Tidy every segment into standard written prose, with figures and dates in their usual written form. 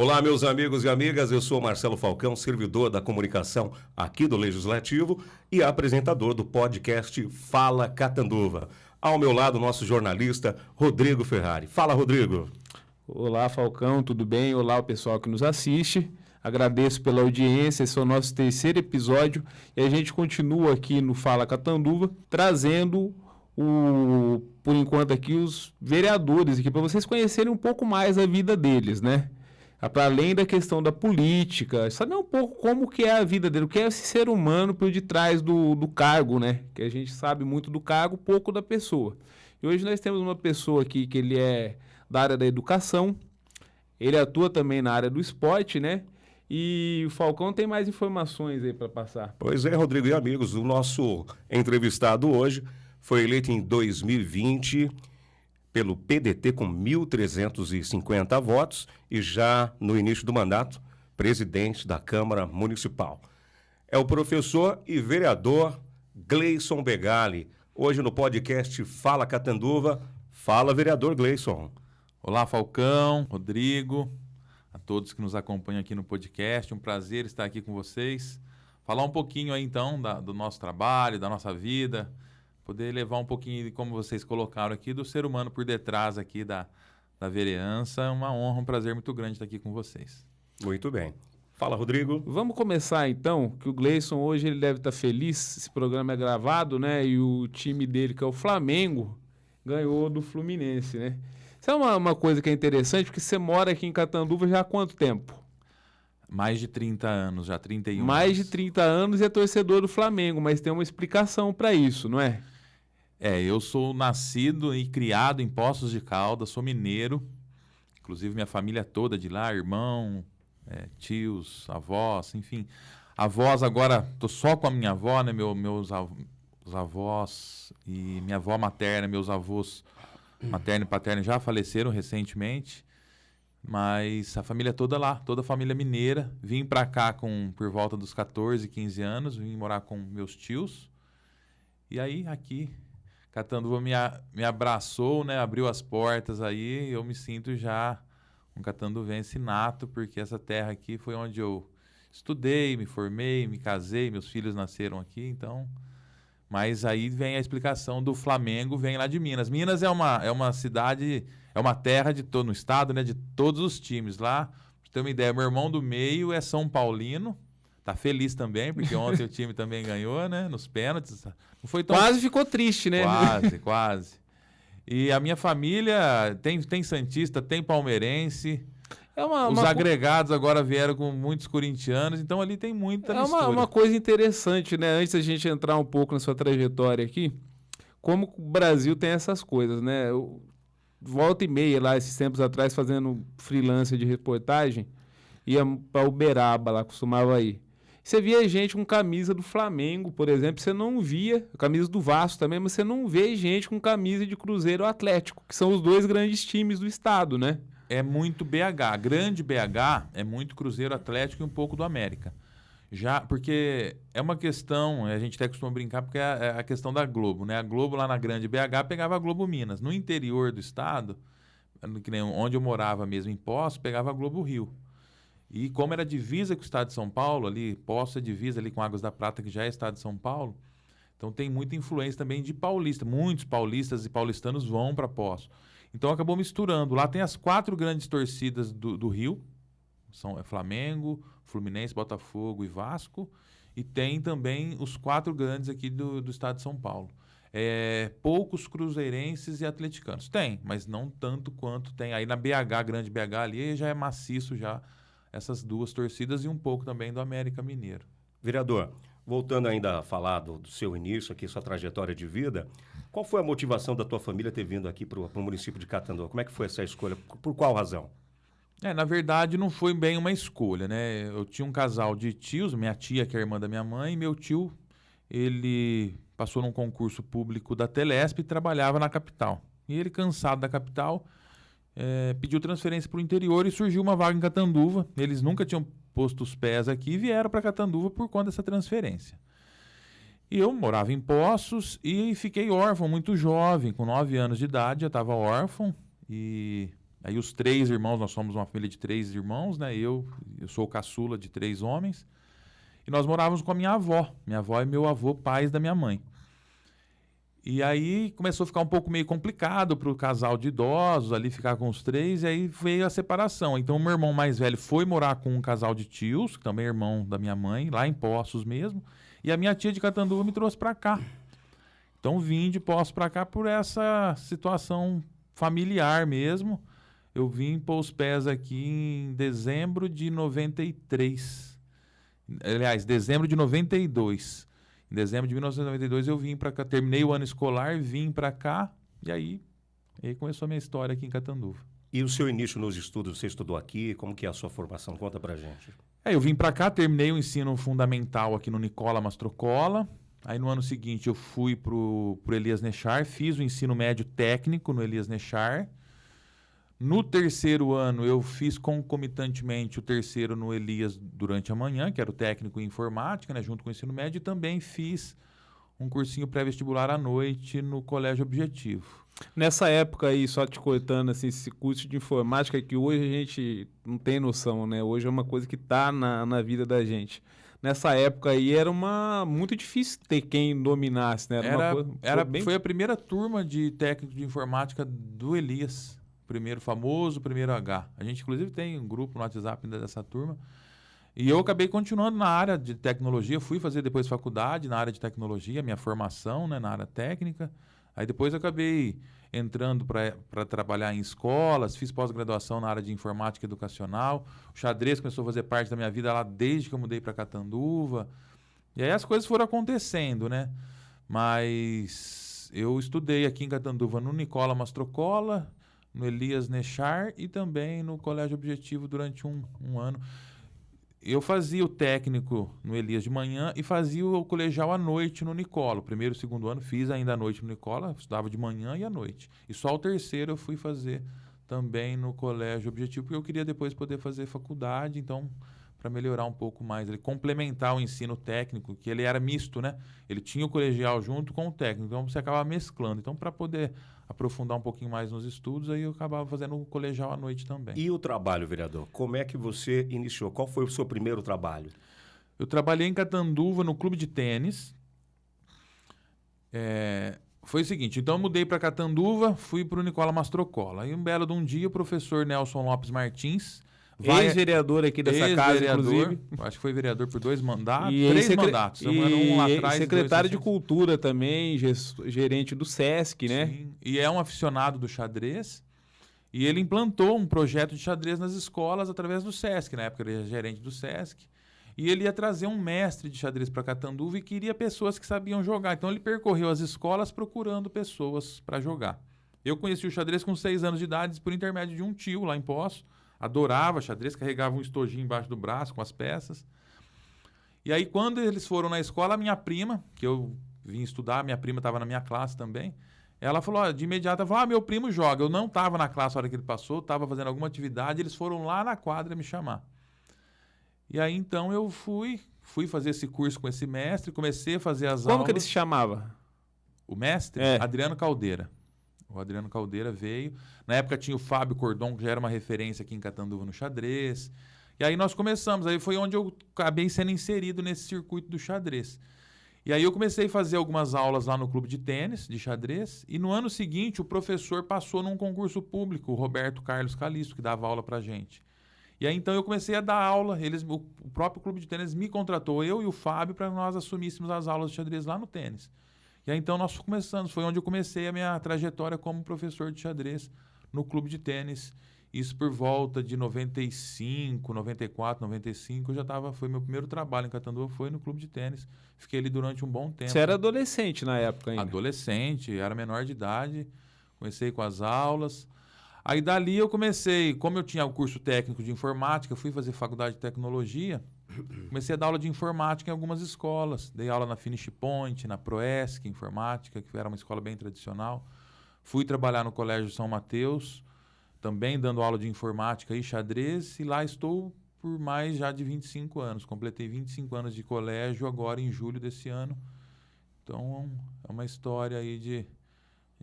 Olá, meus amigos e amigas, eu sou Marcelo Falcão, servidor da comunicação aqui do Legislativo e apresentador do podcast Fala Catanduva. Ao meu lado, nosso jornalista Rodrigo Ferrari. Fala, Rodrigo. Olá, Falcão, tudo bem? Olá, o pessoal que nos assiste. Agradeço pela audiência, esse é o nosso terceiro episódio e a gente continua aqui no Fala Catanduva, trazendo por enquanto aqui os vereadores aqui para vocês conhecerem um pouco mais a vida deles, né? Para além da questão da política, saber um pouco como que é a vida dele, o que é esse ser humano por detrás do cargo, né? Que a gente sabe muito do cargo, pouco da pessoa. E hoje nós temos uma pessoa aqui que ele é da área da educação, ele atua também na área do esporte, né? E o Falcão tem mais informações aí para passar. Pois é, Rodrigo e amigos, o nosso entrevistado hoje foi eleito em 2020 pelo PDT com 1.350 votos e já no início do mandato, presidente da Câmara Municipal. É o professor e vereador Gleison Begali. Hoje no podcast Fala Catanduva. Fala, vereador Gleison. Olá, Falcão, Rodrigo, a todos que nos acompanham aqui no podcast. Um prazer estar aqui com vocês. Falar um pouquinho aí, então, do nosso trabalho, da nossa vida, poder levar um pouquinho de como vocês colocaram aqui, do ser humano por detrás aqui da vereança. É uma honra, um prazer muito grande estar aqui com vocês. Muito bem. Fala, Rodrigo. Vamos começar, então, que o Gleison hoje ele deve estar feliz. Esse programa é gravado, né? E o time dele, que é o Flamengo, ganhou do Fluminense, né? Isso é uma coisa que é interessante, porque você mora aqui em Catanduva já há quanto tempo? Mais de 30 anos, já 31 Mais anos. de 30 anos e é torcedor do Flamengo, mas tem uma explicação para isso, não é? Eu sou nascido e criado em Poços de Caldas, sou mineiro, inclusive minha família toda de lá, irmão, tios, avós, enfim. Avós agora, tô só com a minha avó, né, os avós e minha avó materna, meus avós materno e paterno já faleceram recentemente, mas a família toda lá, toda a família mineira. Vim para cá por volta dos 14, 15 anos, vim morar com meus tios, e aí aqui Catanduva me abraçou, né, abriu as portas aí, eu me sinto já um catanduvense nato, porque essa terra aqui foi onde eu estudei, me formei, me casei, meus filhos nasceram aqui, então... Mas aí vem a explicação do Flamengo, vem lá de Minas. Minas é uma cidade, é uma terra no estado, né, de todos os times. Lá, pra ter uma ideia, meu irmão do meio é São Paulino, tá feliz também, porque ontem o time também ganhou, né, nos pênaltis. Não foi tão... Quase ficou triste, né? Quase. E a minha família tem santista, tem palmeirense. Os agregados agora vieram com muitos corintianos, então ali tem muita mistura. É uma coisa interessante, né? Antes da gente entrar um pouco na sua trajetória aqui, como o Brasil tem essas coisas, né? Eu, volta e meia lá, esses tempos atrás, fazendo freelancer de reportagem, ia para Uberaba lá, costumava ir. Você via gente com camisa do Flamengo, por exemplo, você não via, camisa do Vasco também, mas você não vê gente com camisa de Cruzeiro ou Atlético, que são os dois grandes times do estado, né? É muito BH. Grande BH é muito Cruzeiro, Atlético e um pouco do América. Já, porque é uma questão, a gente até costuma brincar, porque é a questão da Globo, né? A Globo lá na grande BH pegava a Globo Minas. No interior do estado, que nem onde eu morava mesmo, em Poços, pegava a Globo Rio. E como era divisa com o estado de São Paulo, ali, Poços é divisa ali com Águas da Prata, que já é estado de São Paulo, então tem muita influência também de paulista. Muitos paulistas e paulistanos vão para Poços. Então acabou misturando. Lá tem as 4 grandes torcidas do Rio. São Flamengo, Fluminense, Botafogo e Vasco. E tem também os 4 grandes aqui do estado de São Paulo. Poucos cruzeirenses e atleticanos. Tem, mas não tanto quanto tem. Aí na BH, grande BH ali, já é maciço já essas 2 torcidas e um pouco também do América Mineiro. Vereador, voltando ainda a falar do seu início aqui, sua trajetória de vida, qual foi a motivação da tua família ter vindo aqui para o município de Catanduva? Como é que foi essa escolha? Por qual razão? Na verdade, não foi bem uma escolha, né? Eu tinha um casal de tios, minha tia, que é a irmã da minha mãe, e meu tio, ele passou num concurso público da Telesp e trabalhava na capital. E ele, cansado da capital, pediu transferência para o interior e surgiu uma vaga em Catanduva. Eles nunca tinham posto os pés aqui e vieram para Catanduva por conta dessa transferência. E eu morava em Poços e fiquei órfão muito jovem, com 9 anos de idade, já estava órfão. E Aí os 3 irmãos, nós somos uma família de 3 irmãos, né? Eu sou o caçula de 3 homens. E nós morávamos com a minha avó. Minha avó e meu avô, pais da minha mãe. E aí começou a ficar um pouco meio complicado para o casal de idosos ali ficar com os 3, e aí veio a separação. Então o meu irmão mais velho foi morar com um casal de tios, que também é irmão da minha mãe, lá em Poços mesmo. E a minha tia de Catanduva me trouxe para cá. Então vim de Poços para cá por essa situação familiar mesmo. Eu vim pôr os pés aqui em dezembro de 93. Aliás, dezembro de 92. Em dezembro de 1992 eu vim para cá, terminei o ano escolar, vim para cá e aí começou a minha história aqui em Catanduva. E o seu início nos estudos, você estudou aqui? Como que é a sua formação? Conta pra gente. Eu vim para cá, terminei o ensino fundamental aqui no Nicola Mastrocola. Aí no ano seguinte eu fui pro Elias Nechar, fiz o ensino médio técnico no Elias Nechar. No terceiro ano, eu fiz concomitantemente o terceiro no Elias durante a manhã, que era o técnico em informática, né, junto com o ensino médio, e também fiz um cursinho pré-vestibular à noite no Colégio Objetivo. Nessa época aí, só te cortando, assim, esse curso de informática que hoje a gente não tem noção, né? Hoje é uma coisa que está na vida da gente. Nessa época aí era muito difícil ter quem dominasse, né? Foi a primeira turma de técnico de informática do Elias. Primeiro famoso, primeiro H. A gente, inclusive, tem um grupo no WhatsApp ainda dessa turma. E eu acabei continuando na área de tecnologia. Fui fazer depois faculdade na área de tecnologia, minha formação, né, na área técnica. Aí depois eu acabei entrando para trabalhar em escolas, fiz pós-graduação na área de informática educacional. O xadrez começou a fazer parte da minha vida lá desde que eu mudei para Catanduva. E aí as coisas foram acontecendo, né? Mas eu estudei aqui em Catanduva no Nicola Mastrocola, no Elias Nechar e também no Colégio Objetivo durante um ano. Eu fazia o técnico no Elias de manhã e fazia o colegial à noite no Nicola. O primeiro e o segundo ano fiz ainda à noite no Nicola, estudava de manhã e à noite. E só o terceiro eu fui fazer também no Colégio Objetivo, porque eu queria depois poder fazer faculdade, então, para melhorar um pouco mais, ele complementar o ensino técnico, que ele era misto, né? Ele tinha o colegial junto com o técnico, então você acaba mesclando. Então, para poder aprofundar um pouquinho mais nos estudos, aí eu acabava fazendo o colegial à noite também. E o trabalho, vereador? Como é que você iniciou? Qual foi o seu primeiro trabalho? Eu trabalhei em Catanduva, no clube de tênis. Foi o seguinte, então eu mudei para Catanduva, fui para o Nicola Mastrocola. Aí um belo de um dia, o professor Nelson Lopes Martins... Ex-vereador aqui dessa casa, inclusive. Acho que foi vereador por 2 mandatos, 3 mandatos. Um lá atrás, secretário de Cultura também, gerente do SESC, né? Sim, e é um aficionado do xadrez. E ele implantou um projeto de xadrez nas escolas através do SESC. Na época ele era gerente do SESC. E ele ia trazer um mestre de xadrez para Catanduva e queria pessoas que sabiam jogar. Então ele percorreu as escolas procurando pessoas para jogar. Eu conheci o xadrez com 6 anos de idade por intermédio de um tio lá em Poços. Adorava xadrez, carregava um estojinho embaixo do braço com as peças. E aí, quando eles foram na escola, a minha prima, que eu vim estudar, minha prima estava na minha classe também, ela falou, de imediato, ela falou, meu primo joga. Eu não estava na classe na hora que ele passou, estava fazendo alguma atividade, eles foram lá na quadra me chamar. E aí, então, eu fui fazer esse curso com esse mestre, comecei a fazer as aulas. Como que ele se chamava? O mestre? Adriano Caldeira. O Adriano Caldeira veio. Na época tinha o Fábio Cordon, que já era uma referência aqui em Catanduva no xadrez. E aí nós começamos. Aí foi onde eu acabei sendo inserido nesse circuito do xadrez. E aí eu comecei a fazer algumas aulas lá no clube de tênis, de xadrez. E no ano seguinte o professor passou num concurso público, o Roberto Carlos Calisto, que dava aula pra gente. E aí então eu comecei a dar aula. O próprio clube de tênis me contratou, eu e o Fábio, para nós assumíssemos as aulas de xadrez lá no tênis. E aí, então, nós começamos. Foi onde eu comecei a minha trajetória como professor de xadrez no clube de tênis. Isso por volta de 95, 94, 95. Foi meu primeiro trabalho em Catanduva, foi no clube de tênis. Fiquei ali durante um bom tempo. Você era adolescente na época ainda? Adolescente, era menor de idade. Comecei com as aulas. Aí, dali, eu comecei. Como eu tinha o curso técnico de informática, fui fazer faculdade de tecnologia. Comecei a dar aula de informática em algumas escolas. Dei aula na Finish Point, na Proesc, informática, que era uma escola bem tradicional. Fui trabalhar no Colégio São Mateus, também dando aula de informática e xadrez. E lá estou por mais já de 25 anos. Completei 25 anos de colégio agora em julho desse ano. Então, é uma história aí de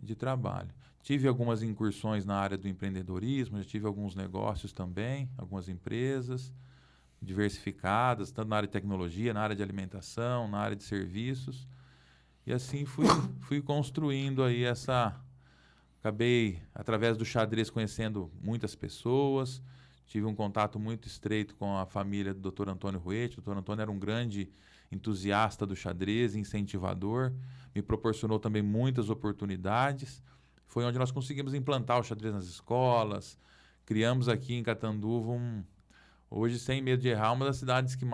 de trabalho. Tive algumas incursões na área do empreendedorismo, já tive alguns negócios também, algumas empresas diversificadas, tanto na área de tecnologia, na área de alimentação, na área de serviços. E assim fui construindo aí Acabei, através do xadrez, conhecendo muitas pessoas. Tive um contato muito estreito com a família do Dr. Antônio Ruete. O Dr. Antônio era um grande entusiasta do xadrez, incentivador. Me proporcionou também muitas oportunidades. Foi onde nós conseguimos implantar o xadrez nas escolas. Criamos aqui em Catanduva, hoje, sem medo de errar, uma das cidades que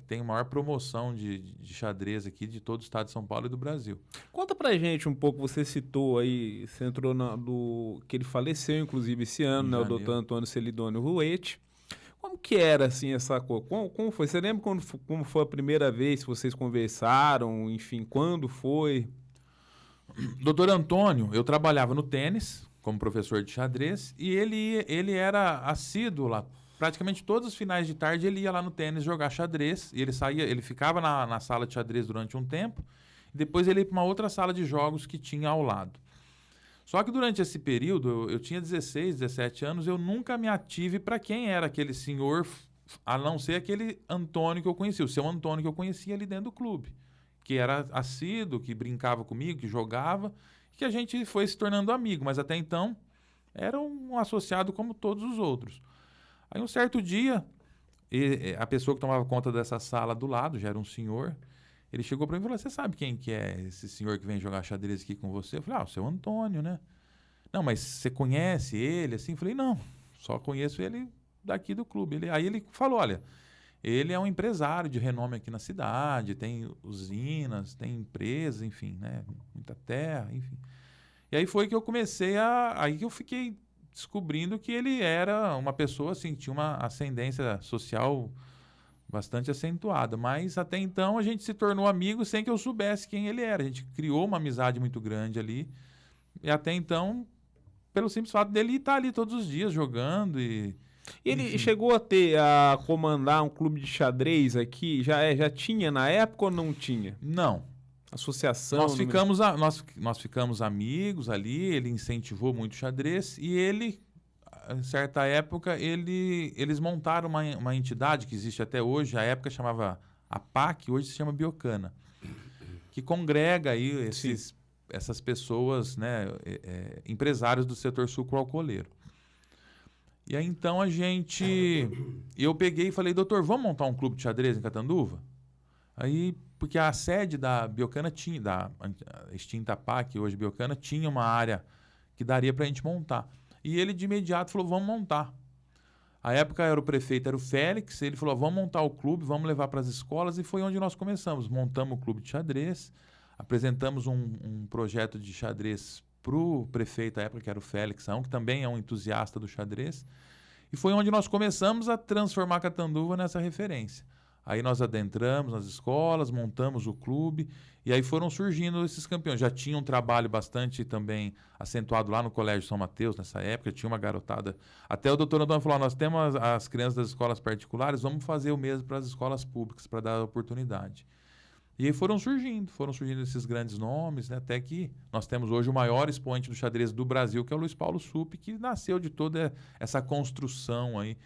tem a maior promoção de xadrez aqui de todo o estado de São Paulo e do Brasil. Conta pra gente um pouco, você citou aí, você entrou que ele faleceu, inclusive, esse ano, né, o Dr. Antônio Celidônio Ruete. Como que era, assim, essa coisa? Como foi? Você lembra como foi a primeira vez que vocês conversaram? Enfim, quando foi? Doutor Antônio, eu trabalhava no tênis como professor de xadrez e ele era assíduo lá. Praticamente todos os finais de tarde ele ia lá no tênis jogar xadrez. E ele ficava na sala de xadrez durante um tempo. E depois ele ia para uma outra sala de jogos que tinha ao lado. Só que durante esse período, eu tinha 16, 17 anos, eu nunca me ative para quem era aquele senhor, a não ser aquele Antônio que eu conhecia, o seu Antônio que eu conhecia ali dentro do clube, que era assíduo, que brincava comigo, que jogava, que a gente foi se tornando amigo, mas até então era um associado como todos os outros. Aí um certo dia, a pessoa que tomava conta dessa sala do lado, já era um senhor, ele chegou para mim e falou: você sabe quem que é esse senhor que vem jogar xadrez aqui com você? Eu falei: o seu Antônio, né? Não, mas você conhece ele assim? Eu falei: não, só conheço ele daqui do clube. Aí ele falou: olha, ele é um empresário de renome aqui na cidade, tem usinas, tem empresas, enfim, né? Muita terra, enfim. E aí foi que eu comecei aí que eu fiquei descobrindo que ele era uma pessoa assim, que tinha uma ascendência social bastante acentuada, mas até então a gente se tornou amigo sem que eu soubesse quem ele era. A gente criou uma amizade muito grande ali, e até então, pelo simples fato dele estar ali todos os dias jogando e ele enfim. chegou a comandar um clube de xadrez aqui? Já tinha na época ou não tinha? Não. Associação? Nós ficamos amigos ali, ele incentivou muito o xadrez e ele, em certa época, eles montaram uma entidade que existe até hoje, a época chamava APAC, hoje se chama Biocana, que congrega aí essas pessoas, né, empresários do setor sucroalcooleiro. E aí então eu peguei e falei: doutor, vamos montar um clube de xadrez em Catanduva? Aí, porque a sede da Biocana da extinta APAC, hoje Biocana, tinha uma área que daria para a gente montar. E ele de imediato falou: vamos montar. A época era o prefeito, era o Félix, ele falou: vamos montar o clube, vamos levar para as escolas, e foi onde nós começamos. Montamos o clube de xadrez, apresentamos um projeto de xadrez para o prefeito da época, que era o Félix, que também é um entusiasta do xadrez, e foi onde nós começamos a transformar Catanduva nessa referência. Aí nós adentramos nas escolas, montamos o clube, e aí foram surgindo esses campeões. Já tinha um trabalho bastante também acentuado lá no Colégio São Mateus, nessa época, tinha uma garotada. Até o doutor Antônio falou: nós temos as crianças das escolas particulares, vamos fazer o mesmo para as escolas públicas, para dar oportunidade. E aí foram surgindo esses grandes nomes, né? Até que nós temos hoje o maior expoente do xadrez do Brasil, que é o Luiz Paulo Supp, que nasceu de toda essa construção aí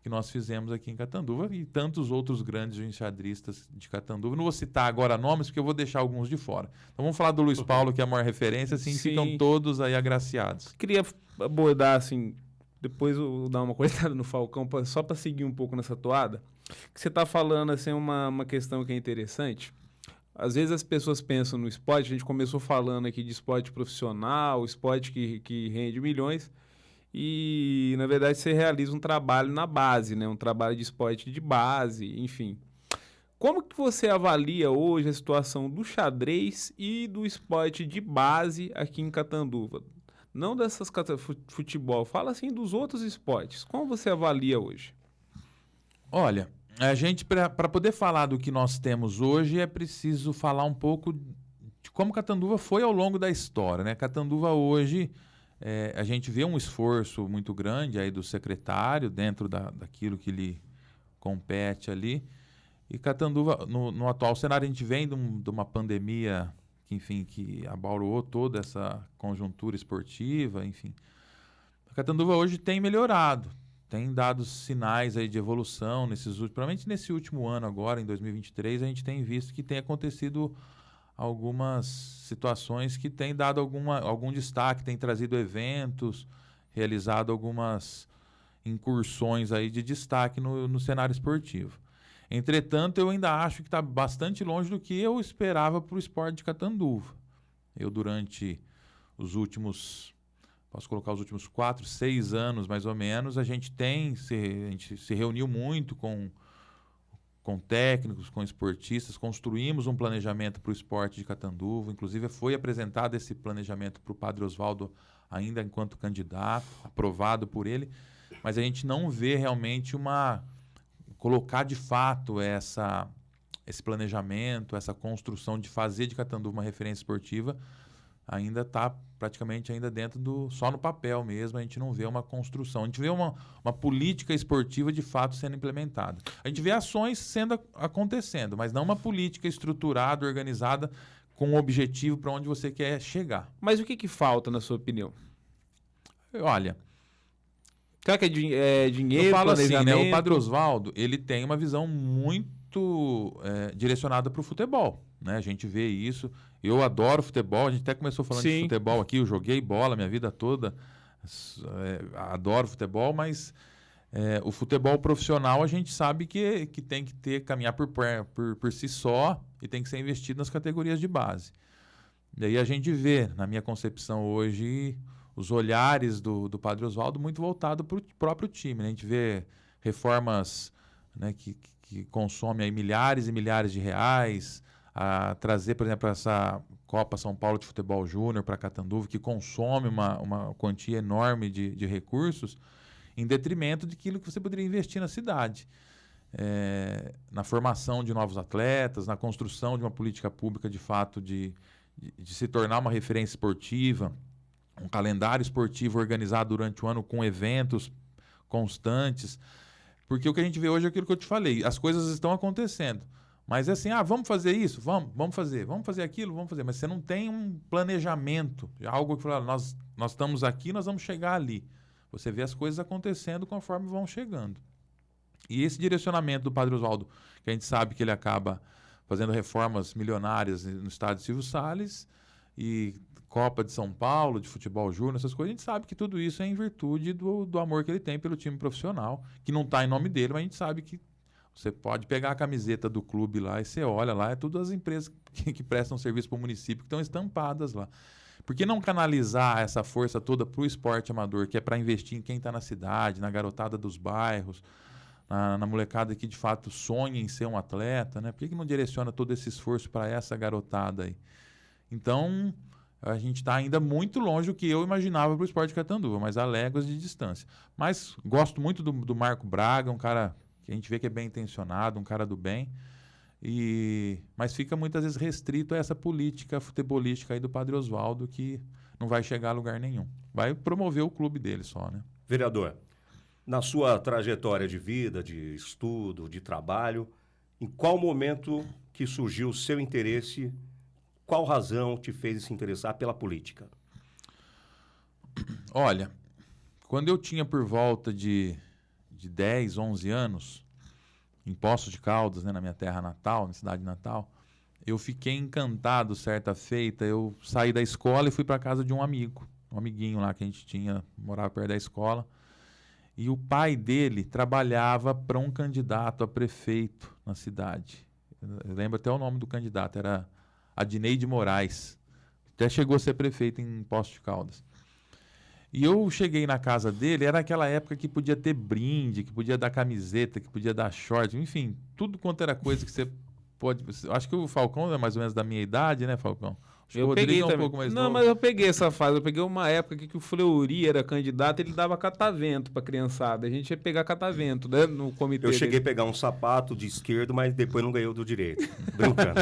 que nós fizemos aqui em Catanduva, e tantos outros grandes enxadristas de Catanduva. Não vou citar agora nomes, porque eu vou deixar alguns de fora. Então vamos falar do Luiz Paulo, que é a maior referência, assim, ficam todos aí agraciados. Queria abordar, assim, depois eu dar uma coitada no Falcão, só para seguir um pouco nessa toada, que você está falando, assim, uma questão que é interessante. Às vezes as pessoas pensam no esporte, a gente começou falando aqui de esporte profissional, esporte que rende milhões, e, na verdade, você realiza um trabalho na base, né? Um trabalho de esporte de base, enfim. Como que você avalia hoje a situação do xadrez e do esporte de base aqui em Catanduva? Não dessas futebol, fala assim dos outros esportes. Como você avalia hoje? Olha, a gente, para poder falar do que nós temos hoje, é preciso falar um pouco de como Catanduva foi ao longo da história, né? Catanduva hoje... a gente vê um esforço muito grande aí do secretário dentro daquilo que lhe compete ali. E Catanduva, no atual cenário, a gente vem de uma pandemia enfim, que abalou toda essa conjuntura esportiva, enfim. A Catanduva hoje tem melhorado, tem dado sinais aí de evolução provavelmente nesse último ano agora, em 2023, a gente tem visto que tem acontecido algumas situações que têm dado algum destaque, tem trazido eventos, realizado algumas incursões aí de destaque no cenário esportivo. Entretanto, eu ainda acho que está bastante longe do que eu esperava para o esporte de Catanduva. Eu, durante os últimos 4, 6 anos, mais ou menos, a gente se reuniu muito com técnicos, com esportistas, construímos um planejamento para o esporte de Catanduva, inclusive foi apresentado esse planejamento para o Padre Oswaldo ainda enquanto candidato, aprovado por ele, mas a gente não vê realmente colocar de fato esse planejamento, essa construção de fazer de Catanduva uma referência esportiva, ainda está praticamente ainda só no papel mesmo, a gente não vê uma construção, a gente vê uma política esportiva de fato sendo implementada. A gente vê ações acontecendo, mas não uma política estruturada, organizada, com um objetivo para onde você quer chegar. Mas o que falta, na sua opinião? Olha... Será que é dinheiro, eu falo planejamento? assim, né? O Padre Oswaldo, ele tem uma visão muito direcionada para o futebol, né? A gente vê isso. Eu adoro futebol, a gente até começou falando de futebol aqui, eu joguei bola minha vida toda, adoro futebol, mas o futebol profissional a gente sabe que tem que caminhar por si só e tem que ser investido nas categorias de base. E aí a gente vê, na minha concepção hoje, os olhares do Padre Oswaldo muito voltado para o próprio time, né? A gente vê reformas, né, que consomem aí milhares e milhares de reais, a trazer, por exemplo, essa Copa São Paulo de Futebol Júnior para Catanduva, que consome uma quantia enorme de recursos, em detrimento daquilo que você poderia investir na cidade. Na formação de novos atletas, na construção de uma política pública, de fato, de se tornar uma referência esportiva, um calendário esportivo organizado durante o ano com eventos constantes. Porque o que a gente vê hoje é aquilo que eu te falei, as coisas estão acontecendo. Mas é assim, vamos fazer isso? Vamos fazer aquilo, vamos fazer. Mas você não tem um planejamento, algo que fala, nós estamos aqui, nós vamos chegar ali. Você vê as coisas acontecendo conforme vão chegando. E esse direcionamento do Padre Oswaldo, que a gente sabe que ele acaba fazendo reformas milionárias no estádio Silvio Salles e Copa de São Paulo, de futebol júnior, essas coisas, a gente sabe que tudo isso é em virtude do amor que ele tem pelo time profissional, que não está em nome dele, mas a gente sabe que você pode pegar a camiseta do clube lá e você olha lá, é tudo as empresas que prestam serviço para o município que estão estampadas lá. Por que não canalizar essa força toda para o esporte amador, que é para investir em quem está na cidade, na garotada dos bairros, na molecada que de fato sonha em ser um atleta, né? Por que não direciona todo esse esforço para essa garotada aí? Então, a gente está ainda muito longe do que eu imaginava para o esporte de Catanduva, mas há léguas de distância. Mas gosto muito do Marco Braga, um cara que a gente vê que é bem intencionado, um cara do bem, mas fica muitas vezes restrito a essa política futebolística aí do Padre Oswaldo, que não vai chegar a lugar nenhum. Vai promover o clube dele só, né? Vereador, na sua trajetória de vida, de estudo, de trabalho, em qual momento que surgiu o seu interesse, qual razão te fez se interessar pela política? Olha, quando eu tinha por volta de 10, 11 anos, em Poços de Caldas, né, na minha terra natal, na cidade natal, eu fiquei encantado certa feita. Eu saí da escola e fui para casa de um amiguinho lá que a gente tinha, morava perto da escola. E o pai dele trabalhava para um candidato a prefeito na cidade. Eu lembro até o nome do candidato, era Adneide Moraes. Até chegou a ser prefeito em Poços de Caldas. E eu cheguei na casa dele, era aquela época que podia ter brinde, que podia dar camiseta, que podia dar short, enfim, tudo quanto era coisa que você pode... Acho que o Falcão é mais ou menos da minha idade, né, Falcão? Acho que o Rodrigo peguei é um também. pouco mais Não, novo. mas eu peguei essa fase. Eu peguei uma época que o Fleury era candidato, ele dava catavento pra criançada. A gente ia pegar catavento, né, no comitê. Eu cheguei a pegar um sapato de esquerdo, mas depois não ganhei o do direito. Brincando.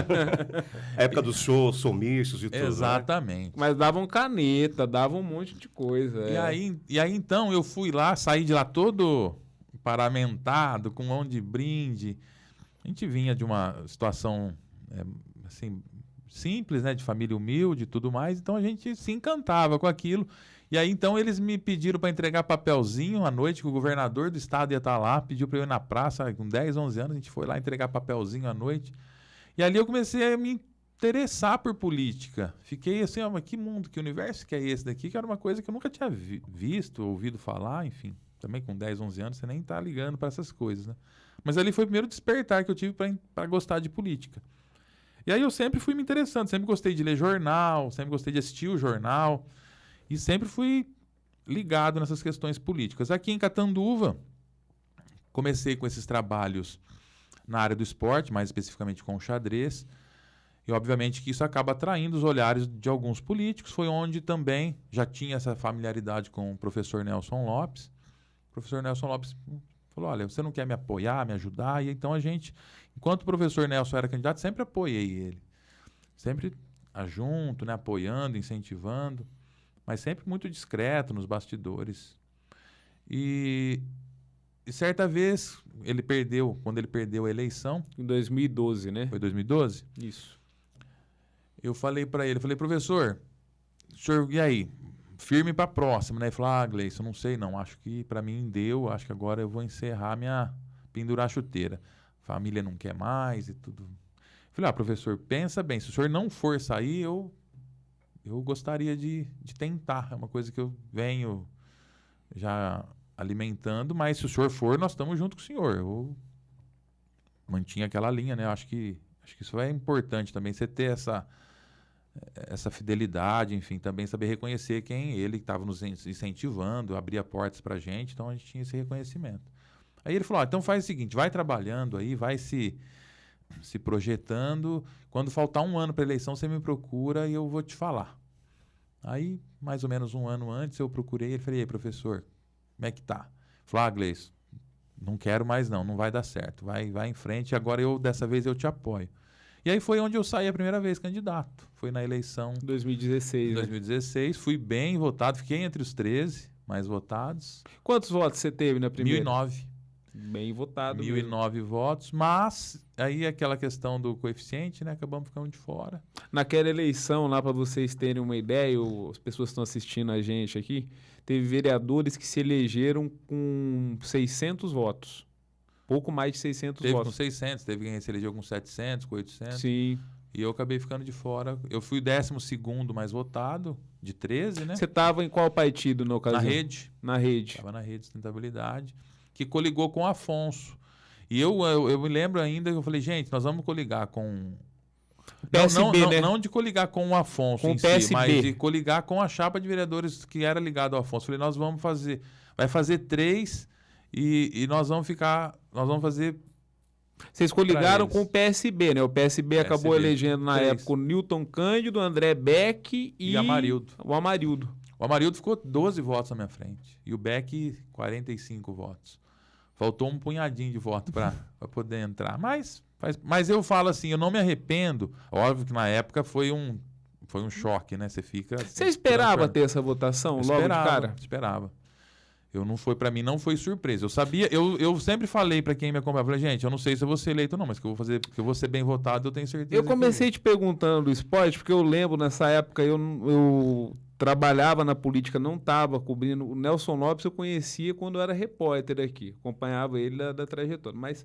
Época dos shows, sumiços e tudo. Exatamente. Né? Mas davam caneta, davam um monte de coisa. E aí, então, eu fui lá, saí de lá todo paramentado, com mão de brinde. A gente vinha de uma situação, assim, simples, né? De família humilde e tudo mais. Então a gente se encantava com aquilo. E aí então eles me pediram para entregar papelzinho à noite, que o governador do estado ia estar lá, pediu para eu ir na praça, com 10, 11 anos, a gente foi lá entregar papelzinho à noite. E ali eu comecei a me interessar por política. Fiquei assim, mas que mundo, que universo que é esse daqui? Que era uma coisa que eu nunca tinha visto, ouvido falar, enfim. Também com 10, 11 anos você nem tá ligando para essas coisas, né? Mas ali foi o primeiro despertar que eu tive para gostar de política. E aí eu sempre fui me interessando, sempre gostei de ler jornal, sempre gostei de assistir o jornal. E sempre fui ligado nessas questões políticas. Aqui em Catanduva, comecei com esses trabalhos na área do esporte, mais especificamente com o xadrez. E, obviamente, que isso acaba atraindo os olhares de alguns políticos. Foi onde também já tinha essa familiaridade com o professor Nelson Lopes. O professor Nelson Lopes falou, olha, você não quer me apoiar, me ajudar? E então a gente, enquanto o professor Nelson era candidato, sempre apoiei ele. Sempre junto, né, apoiando, incentivando. Mas sempre muito discreto nos bastidores. E certa vez, quando ele perdeu a eleição... Em 2012, né? Foi 2012? Isso. Eu falei para ele, professor, senhor, e aí? Firme para a próxima, né? Ele falou, Gleison, não sei não, acho que para mim deu, acho que agora eu vou encerrar pendurar a chuteira. Família não quer mais e tudo. Eu falei, professor, pensa bem, se o senhor não for sair, eu gostaria de tentar. É uma coisa que eu venho já alimentando, mas se o senhor for, nós estamos junto com o senhor. Eu mantinha aquela linha, né? Eu acho que isso é importante também, você ter essa fidelidade, enfim, também saber reconhecer quem ele estava nos incentivando, abria portas para a gente, então a gente tinha esse reconhecimento. Aí ele falou, então faz o seguinte, vai trabalhando aí, vai se projetando, quando faltar um ano para a eleição, você me procura e eu vou te falar. Aí, mais ou menos um ano antes, eu procurei ele, falei, professor, como é que tá? Ele falou, Gleison, não quero mais não vai dar certo, vai em frente, agora dessa vez eu te apoio. E aí foi onde eu saí a primeira vez candidato, foi na eleição 2016. 2016, né? Fui bem votado, fiquei entre os 13 mais votados. Quantos votos você teve na primeira? 1009. Bem votado 1009 votos, mas aí aquela questão do coeficiente, né? Acabamos ficando de fora. Naquela eleição, lá para vocês terem uma ideia, as pessoas que estão assistindo a gente aqui, teve vereadores que se elegeram com 600 votos. Pouco mais de 600 Teve votos. com 600, teve quem se elegeu com 700, com 800. Sim. E eu acabei ficando de fora. Eu fui o 12º mais votado, de 13, né? Você estava em qual partido na ocasião? Na Rede. Na Rede. Estava na Rede de Sustentabilidade, que coligou com o Afonso. E eu me lembro ainda que eu falei, gente, nós vamos coligar com... PSB, né? Não de coligar com o Afonso com em o PSB. si, mas de coligar com a chapa de vereadores que era ligado ao Afonso. Eu falei, nós vamos fazer... Vai fazer 3 e nós vamos fazer... Vocês coligaram com o PSB, né? O PSB acabou elegendo na 3. época o Newton Cândido, o André Beck e Amarildo. O Amarildo. O Amarildo ficou 12 votos na minha frente. E o Beck, 45 votos. Faltou um punhadinho de voto para poder entrar. Mas eu falo assim, eu não me arrependo. Óbvio que na época foi um choque, né? Você fica... Assim, Você esperava ter essa votação logo de cara? Esperava. Para mim não foi surpresa. Eu sabia, eu sempre falei para quem me acompanha, falei, gente, eu não sei se eu vou ser eleito ou não, mas que eu vou fazer, que eu vou ser bem votado, eu tenho certeza. Eu comecei te perguntando do esporte, porque eu lembro nessa época eu trabalhava na política, não estava cobrindo. O Nelson Lopes eu conhecia quando eu era repórter aqui, acompanhava ele da trajetória, mas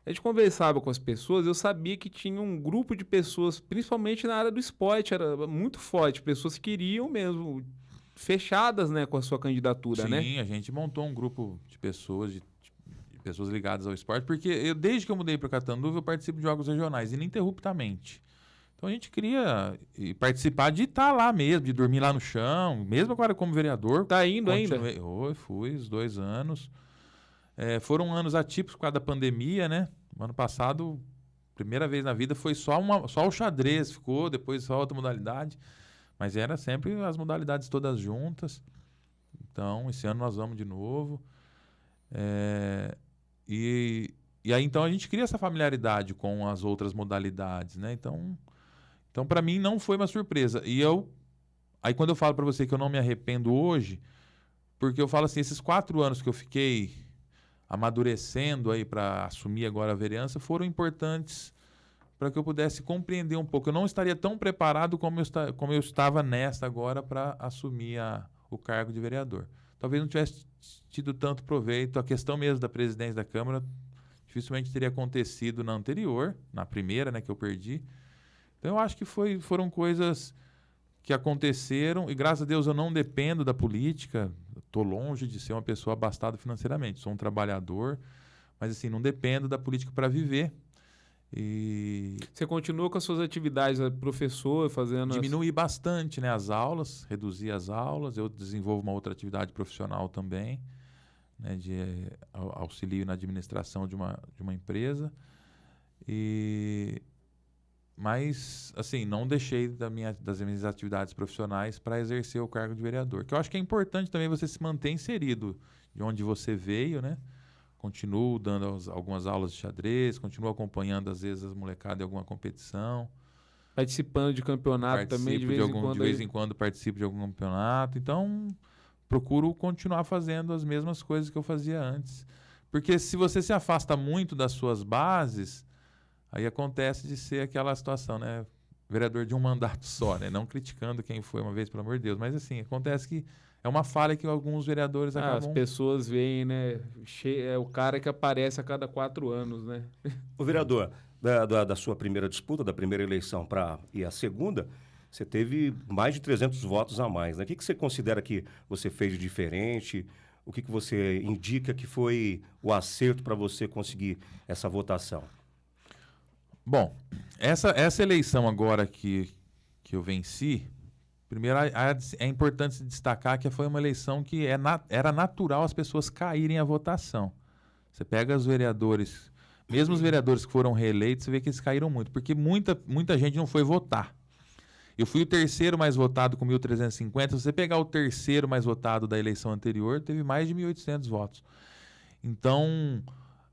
a gente conversava com as pessoas, eu sabia que tinha um grupo de pessoas, principalmente na área do esporte, era muito forte, pessoas que queriam mesmo... fechadas, né, com a sua candidatura, Sim, né? Sim, a gente montou um grupo de pessoas, de pessoas ligadas ao esporte, porque desde que eu mudei para Catanduva, eu participo de jogos regionais, ininterruptamente. Então a gente queria participar de estar lá mesmo, de dormir lá no chão, mesmo agora como vereador. Tá indo ainda? Eu fui os 2 anos. Foram anos atípicos por causa da pandemia, né? No ano passado, primeira vez na vida, foi só o xadrez, ficou, depois só outra modalidade. Mas era sempre as modalidades todas juntas. Então, esse ano nós vamos de novo. E aí, então, a gente cria essa familiaridade com as outras modalidades, né? Então para mim, não foi uma surpresa. Aí quando eu falo para você que eu não me arrependo hoje, porque eu falo assim, esses 4 anos que eu fiquei amadurecendo aí para assumir agora a vereança foram importantes para que eu pudesse compreender um pouco. Eu não estaria tão preparado como eu estava nesta agora para assumir o cargo de vereador. Talvez não tivesse tido tanto proveito. A questão mesmo da presidência da Câmara dificilmente teria acontecido na anterior, na primeira, né, que eu perdi. Então, eu acho que foram coisas que aconteceram, e graças a Deus eu não dependo da política, estou longe de ser uma pessoa abastada financeiramente, sou um trabalhador, mas assim, não dependo da política para viver. E você continua com as suas atividades, professor, fazendo... Diminuí bastante, né, as aulas, reduzi as aulas, eu desenvolvo uma outra atividade profissional também, né, de auxílio na administração de uma empresa, mas, assim, não deixei das minhas atividades profissionais para exercer o cargo de vereador, que eu acho que é importante também você se manter inserido de onde você veio, né? Continuo dando algumas aulas de xadrez, continuo acompanhando, às vezes, as molecadas em alguma competição. Participando de campeonato também, de vez em quando. De vez em quando participo de algum campeonato. Então, procuro continuar fazendo as mesmas coisas que eu fazia antes. Porque se você se afasta muito das suas bases, aí acontece de ser aquela situação, né? Vereador de um mandato só, né? Não criticando quem foi uma vez, pelo amor de Deus. Mas, assim, acontece que é uma falha que alguns vereadores acabam... As pessoas veem, né? É o cara que aparece a cada 4 anos, né? O vereador, da sua primeira disputa, da primeira eleição para ir à segunda, você teve mais de 300 votos a mais, né? O que você considera que você fez de diferente? O que você indica que foi o acerto para você conseguir essa votação? Bom, essa eleição agora que eu venci, primeiro é importante se destacar que foi uma eleição que era natural as pessoas caírem à votação. Você pega os vereadores, mesmo os vereadores que foram reeleitos, você vê que eles caíram muito, porque muita gente não foi votar. Eu fui o terceiro mais votado com 1.350. Se você pegar o terceiro mais votado da eleição anterior, teve mais de 1.800 votos. Então,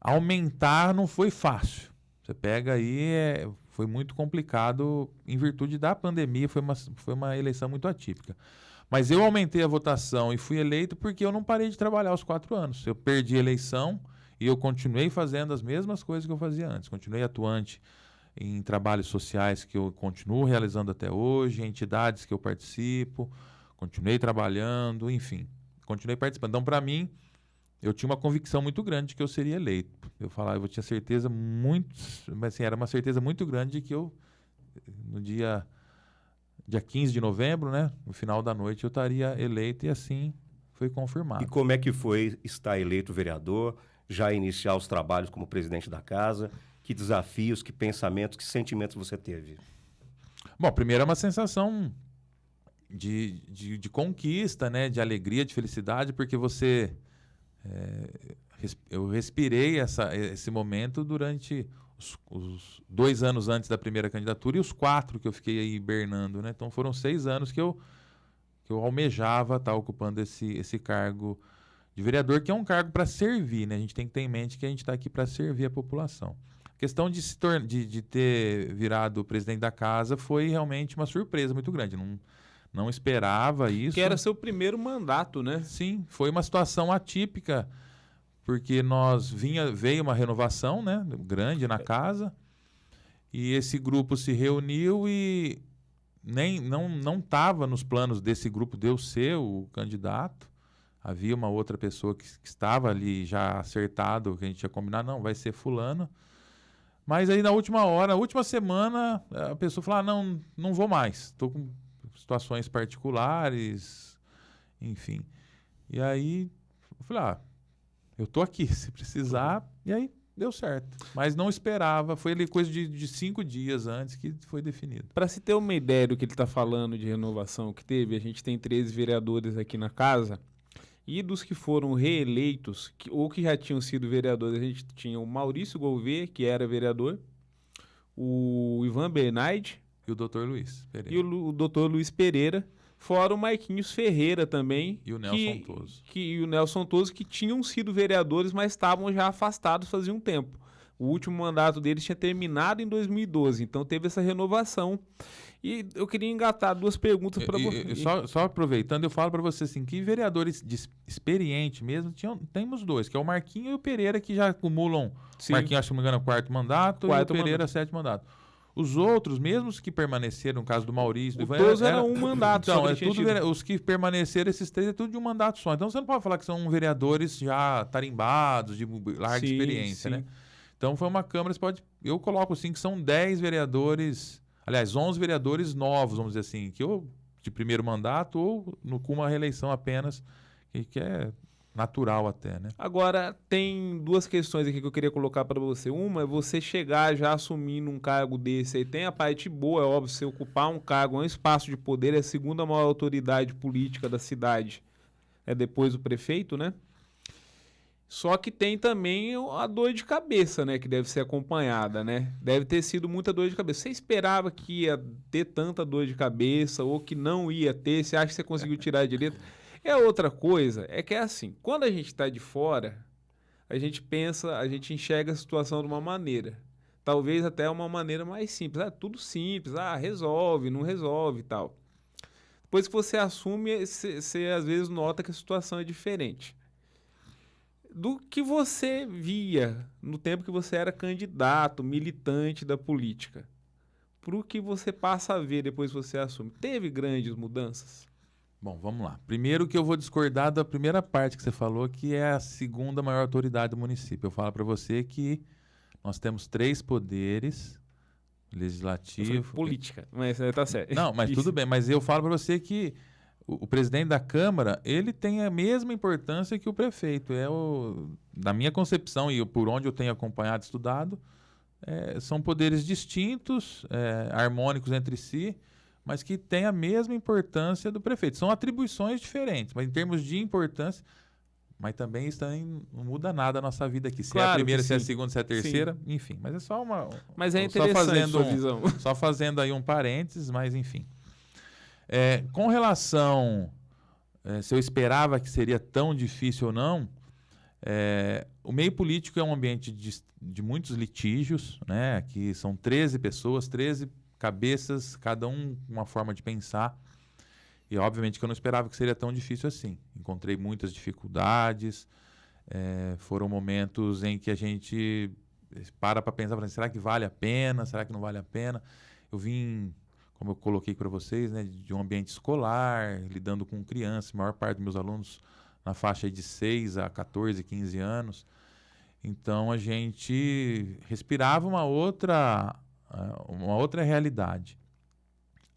aumentar não foi fácil. Você pega aí, foi muito complicado em virtude da pandemia, foi uma eleição muito atípica. Mas eu aumentei a votação e fui eleito porque eu não parei de trabalhar aos 4 anos. Eu perdi a eleição e eu continuei fazendo as mesmas coisas que eu fazia antes. Continuei atuante em trabalhos sociais que eu continuo realizando até hoje, em entidades que eu participo, continuei trabalhando, enfim, continuei participando. Então, para mim, eu tinha uma convicção muito grande de que eu seria eleito. Eu tinha certeza mas assim, era uma certeza muito grande de que no dia 15 de novembro, né, no final da noite, eu estaria eleito e assim foi confirmado. E como é que foi estar eleito vereador, já iniciar os trabalhos como presidente da casa? Que desafios, que pensamentos, que sentimentos você teve? Bom, primeiro é uma sensação de conquista, né, de alegria, de felicidade, porque eu respirei esse momento durante os 2 anos antes da primeira candidatura e os 4 que eu fiquei aí hibernando, né? Então foram 6 anos que eu almejava estar ocupando esse cargo de vereador, que é um cargo para servir, né? A gente tem que ter em mente que a gente está aqui para servir a população. A questão de ter virado presidente da casa foi realmente uma surpresa muito grande. Não esperava isso. Que era seu primeiro mandato, né? Sim, foi uma situação atípica, porque veio uma renovação, né, grande na casa, e esse grupo se reuniu e não estava nos planos desse grupo de eu ser o candidato. Havia uma outra pessoa que estava ali já acertado, que a gente ia combinar, não, vai ser fulano. Mas aí na última hora, na última semana, a pessoa falou, não vou mais, estou com situações particulares, enfim. E aí eu falei, eu tô aqui, se precisar, e aí deu certo. Mas não esperava, foi ali coisa de 5 dias antes que foi definido. Para se ter uma ideia do que ele está falando de renovação que teve, a gente tem 13 vereadores aqui na casa, e dos que foram reeleitos, ou que já tinham sido vereadores, a gente tinha o Maurício Gouveia, que era vereador, o Ivan Bernardi, e o Dr. Luiz Pereira. E o Dr. Luiz Pereira, fora o Marquinhos Ferreira também. E o Nelson Toso. E o Nelson Toso, que tinham sido vereadores, mas estavam já afastados fazia um tempo. O último mandato deles tinha terminado em 2012, então teve essa renovação. E eu queria engatar 2 perguntas para você. Só aproveitando, eu falo para você assim, que vereadores experientes mesmo, temos 2, que é o Marquinho e o Pereira, que já acumulam, Sim. Marquinho, acho que não me engano, 4º mandato, e o Pereira, 7º mandato. Os outros, mesmo os que permaneceram, no caso do Maurício, do Ivan, todos eram um mandato. Então, os que permaneceram, esses 3, é tudo de um mandato só. Então, você não pode falar que são vereadores já tarimbados, de larga experiência, né? Então, foi uma Câmara, eu coloco assim, que são 10 vereadores, aliás, 11 vereadores novos, vamos dizer assim, que ou de primeiro mandato ou com uma reeleição apenas, que é natural até, né? Agora, tem 2 questões aqui que eu queria colocar para você. Uma é você chegar já assumindo um cargo desse aí. Tem a parte boa, é óbvio, você ocupar um cargo, um espaço de poder, é a segunda maior autoridade política da cidade, é depois do prefeito, né? Só que tem também a dor de cabeça, né? Que deve ser acompanhada, né? Deve ter sido muita dor de cabeça. Você esperava que ia ter tanta dor de cabeça ou que não ia ter? Você acha que você conseguiu tirar de letra? É outra coisa, é que é assim, quando a gente está de fora, a gente pensa, a gente enxerga a situação de uma maneira. Talvez até uma maneira mais simples. Tudo simples, resolve, não resolve e tal. Depois que você assume, você às vezes nota que a situação é diferente. Do que você via no tempo que você era candidato, militante da política, para o que você passa a ver depois que você assume. Teve grandes mudanças? Bom, vamos lá. Primeiro que eu vou discordar da primeira parte que você falou, que é a segunda maior autoridade do município. Eu falo para você que nós temos 3 poderes, legislativo... Política, mas tá certo. Não, mas tudo bem. Mas eu falo para você que o presidente da Câmara, ele tem a mesma importância que o prefeito. Na minha concepção e por onde eu tenho acompanhado e estudado, são poderes distintos, harmônicos entre si, mas que têm a mesma importância do prefeito. São atribuições diferentes, mas em termos de importância, mas também isso também não muda nada a nossa vida aqui. Se é a primeira, se é a segunda, se é a terceira, enfim. Mas é só uma... Mas é interessante a sua visão. Só fazendo aí um parênteses, mas enfim. Com relação se eu esperava que seria tão difícil ou não, o meio político é um ambiente de muitos litígios, né? Aqui são 13 pessoas, 13 cabeças, cada um uma forma de pensar. E obviamente que eu não esperava que seria tão difícil assim. Encontrei muitas dificuldades, foram momentos em que a gente para pensar, será que vale a pena? Será que não vale a pena? Eu vim, como eu coloquei para vocês, né, de um ambiente escolar, lidando com crianças, a maior parte dos meus alunos na faixa de 6 a 14, 15 anos. Então a gente respirava uma outra realidade.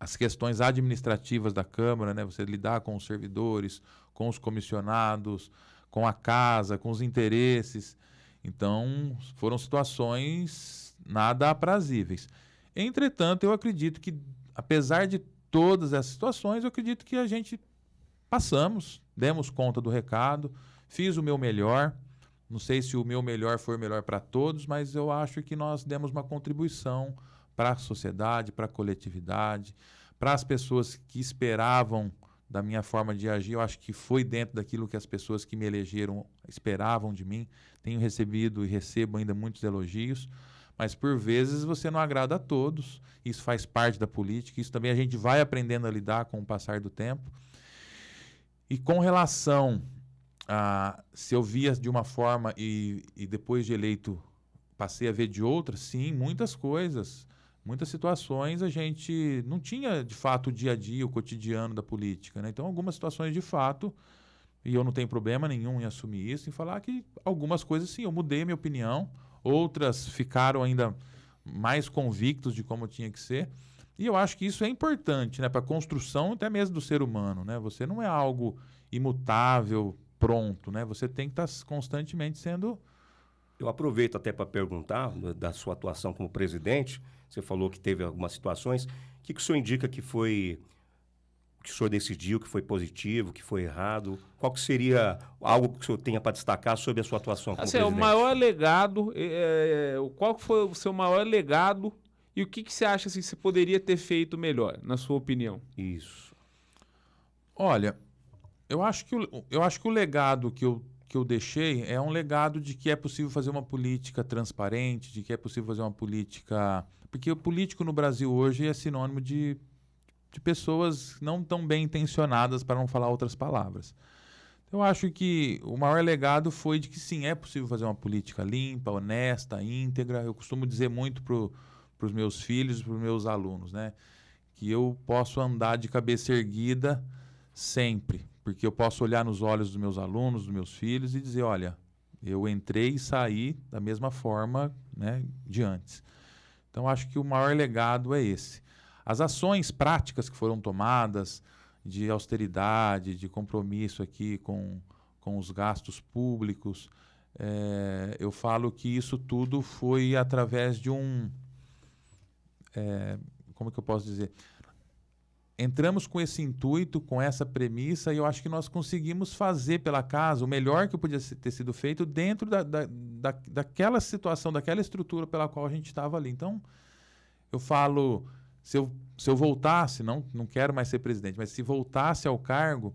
As questões administrativas da Câmara, né, você lidar com os servidores, com os comissionados, com a casa, com os interesses. Então, foram situações nada aprazíveis. Entretanto, eu acredito que, apesar de todas essas situações, eu acredito que a gente passamos, demos conta do recado, fiz o meu melhor. Não sei se o meu melhor foi o melhor para todos, mas eu acho que nós demos uma contribuição para a sociedade, para a coletividade, para as pessoas que esperavam da minha forma de agir. Eu acho que foi dentro daquilo que as pessoas que me elegeram esperavam de mim. Tenho recebido e recebo ainda muitos elogios, mas por vezes você não agrada a todos. Isso faz parte da política, isso também a gente vai aprendendo a lidar com o passar do tempo. E com relação a se eu via de uma forma e depois de eleito passei a ver de outra, sim, muitas coisas, muitas situações a gente não tinha de fato o dia a dia, o cotidiano da política, né? Então algumas situações de fato, e eu não tenho problema nenhum em assumir isso, em falar que algumas coisas sim, eu mudei a minha opinião, outras ficaram ainda mais convictos de como tinha que ser, e eu acho que isso é importante, né, para a construção até mesmo do ser humano, né? Você não é algo imutável, pronto, né? Você tem que estar constantemente sendo... Eu aproveito até para perguntar da sua atuação como presidente. Você falou que teve algumas situações. O que o senhor indica que foi... que o senhor decidiu, que foi positivo, que foi errado? Qual que seria algo que o senhor tenha para destacar sobre a sua atuação como presidente? O maior legado... qual que foi o seu maior legado e o que você acha assim, que você poderia ter feito melhor, na sua opinião? Isso. Olha... Eu acho que o legado que eu deixei é um legado de que é possível fazer uma política transparente, de que é possível fazer uma política... Porque o político no Brasil hoje é sinônimo de pessoas não tão bem intencionadas, para não falar outras palavras. Eu acho que o maior legado foi de que sim, é possível fazer uma política limpa, honesta, íntegra. Eu costumo dizer muito para os meus filhos, para os meus alunos, né? Que eu posso andar de cabeça erguida sempre, porque eu posso olhar nos olhos dos meus alunos, dos meus filhos e dizer, olha, eu entrei e saí da mesma forma, né, de antes. Então, acho que o maior legado é esse. As ações práticas que foram tomadas de austeridade, de compromisso aqui com os gastos públicos, eu falo que isso tudo foi através de como que eu posso dizer? Entramos com esse intuito, com essa premissa, e eu acho que nós conseguimos fazer pela casa o melhor que podia ter sido feito dentro daquela situação, daquela estrutura pela qual a gente estava ali. Então, eu falo, se eu voltasse, não quero mais ser presidente, mas se voltasse ao cargo,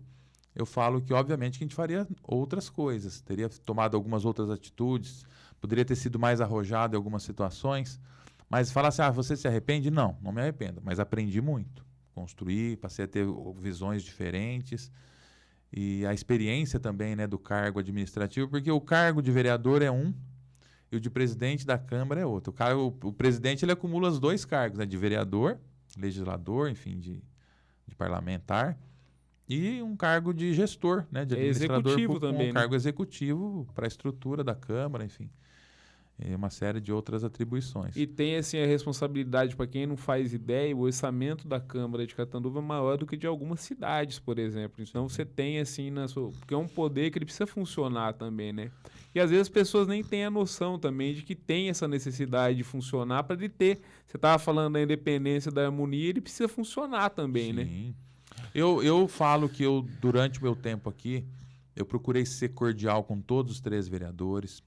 eu falo que, obviamente, que a gente faria outras coisas, teria tomado algumas outras atitudes, poderia ter sido mais arrojado em algumas situações, mas falar assim, você se arrepende? Não me arrependo, mas aprendi muito. Construir, passei a ter visões diferentes e a experiência também, né, do cargo administrativo, porque o cargo de vereador é um e o de presidente da Câmara é outro. O presidente ele acumula os dois cargos, né, de vereador, legislador, enfim, de parlamentar, e um cargo de gestor, né, de administrador, executivo também, um cargo executivo para a estrutura da Câmara, enfim. E uma série de outras atribuições. E tem assim a responsabilidade, para quem não faz ideia, o orçamento da Câmara de Catanduva é maior do que de algumas cidades, por exemplo. Então você tem assim, porque é um poder que ele precisa funcionar também, né? E às vezes as pessoas nem têm a noção também de que tem essa necessidade de funcionar para ele ter. Você estava falando da independência, da harmonia, ele precisa funcionar também, né? Sim. Eu falo que durante o meu tempo aqui, eu procurei ser cordial com todos os 3 vereadores.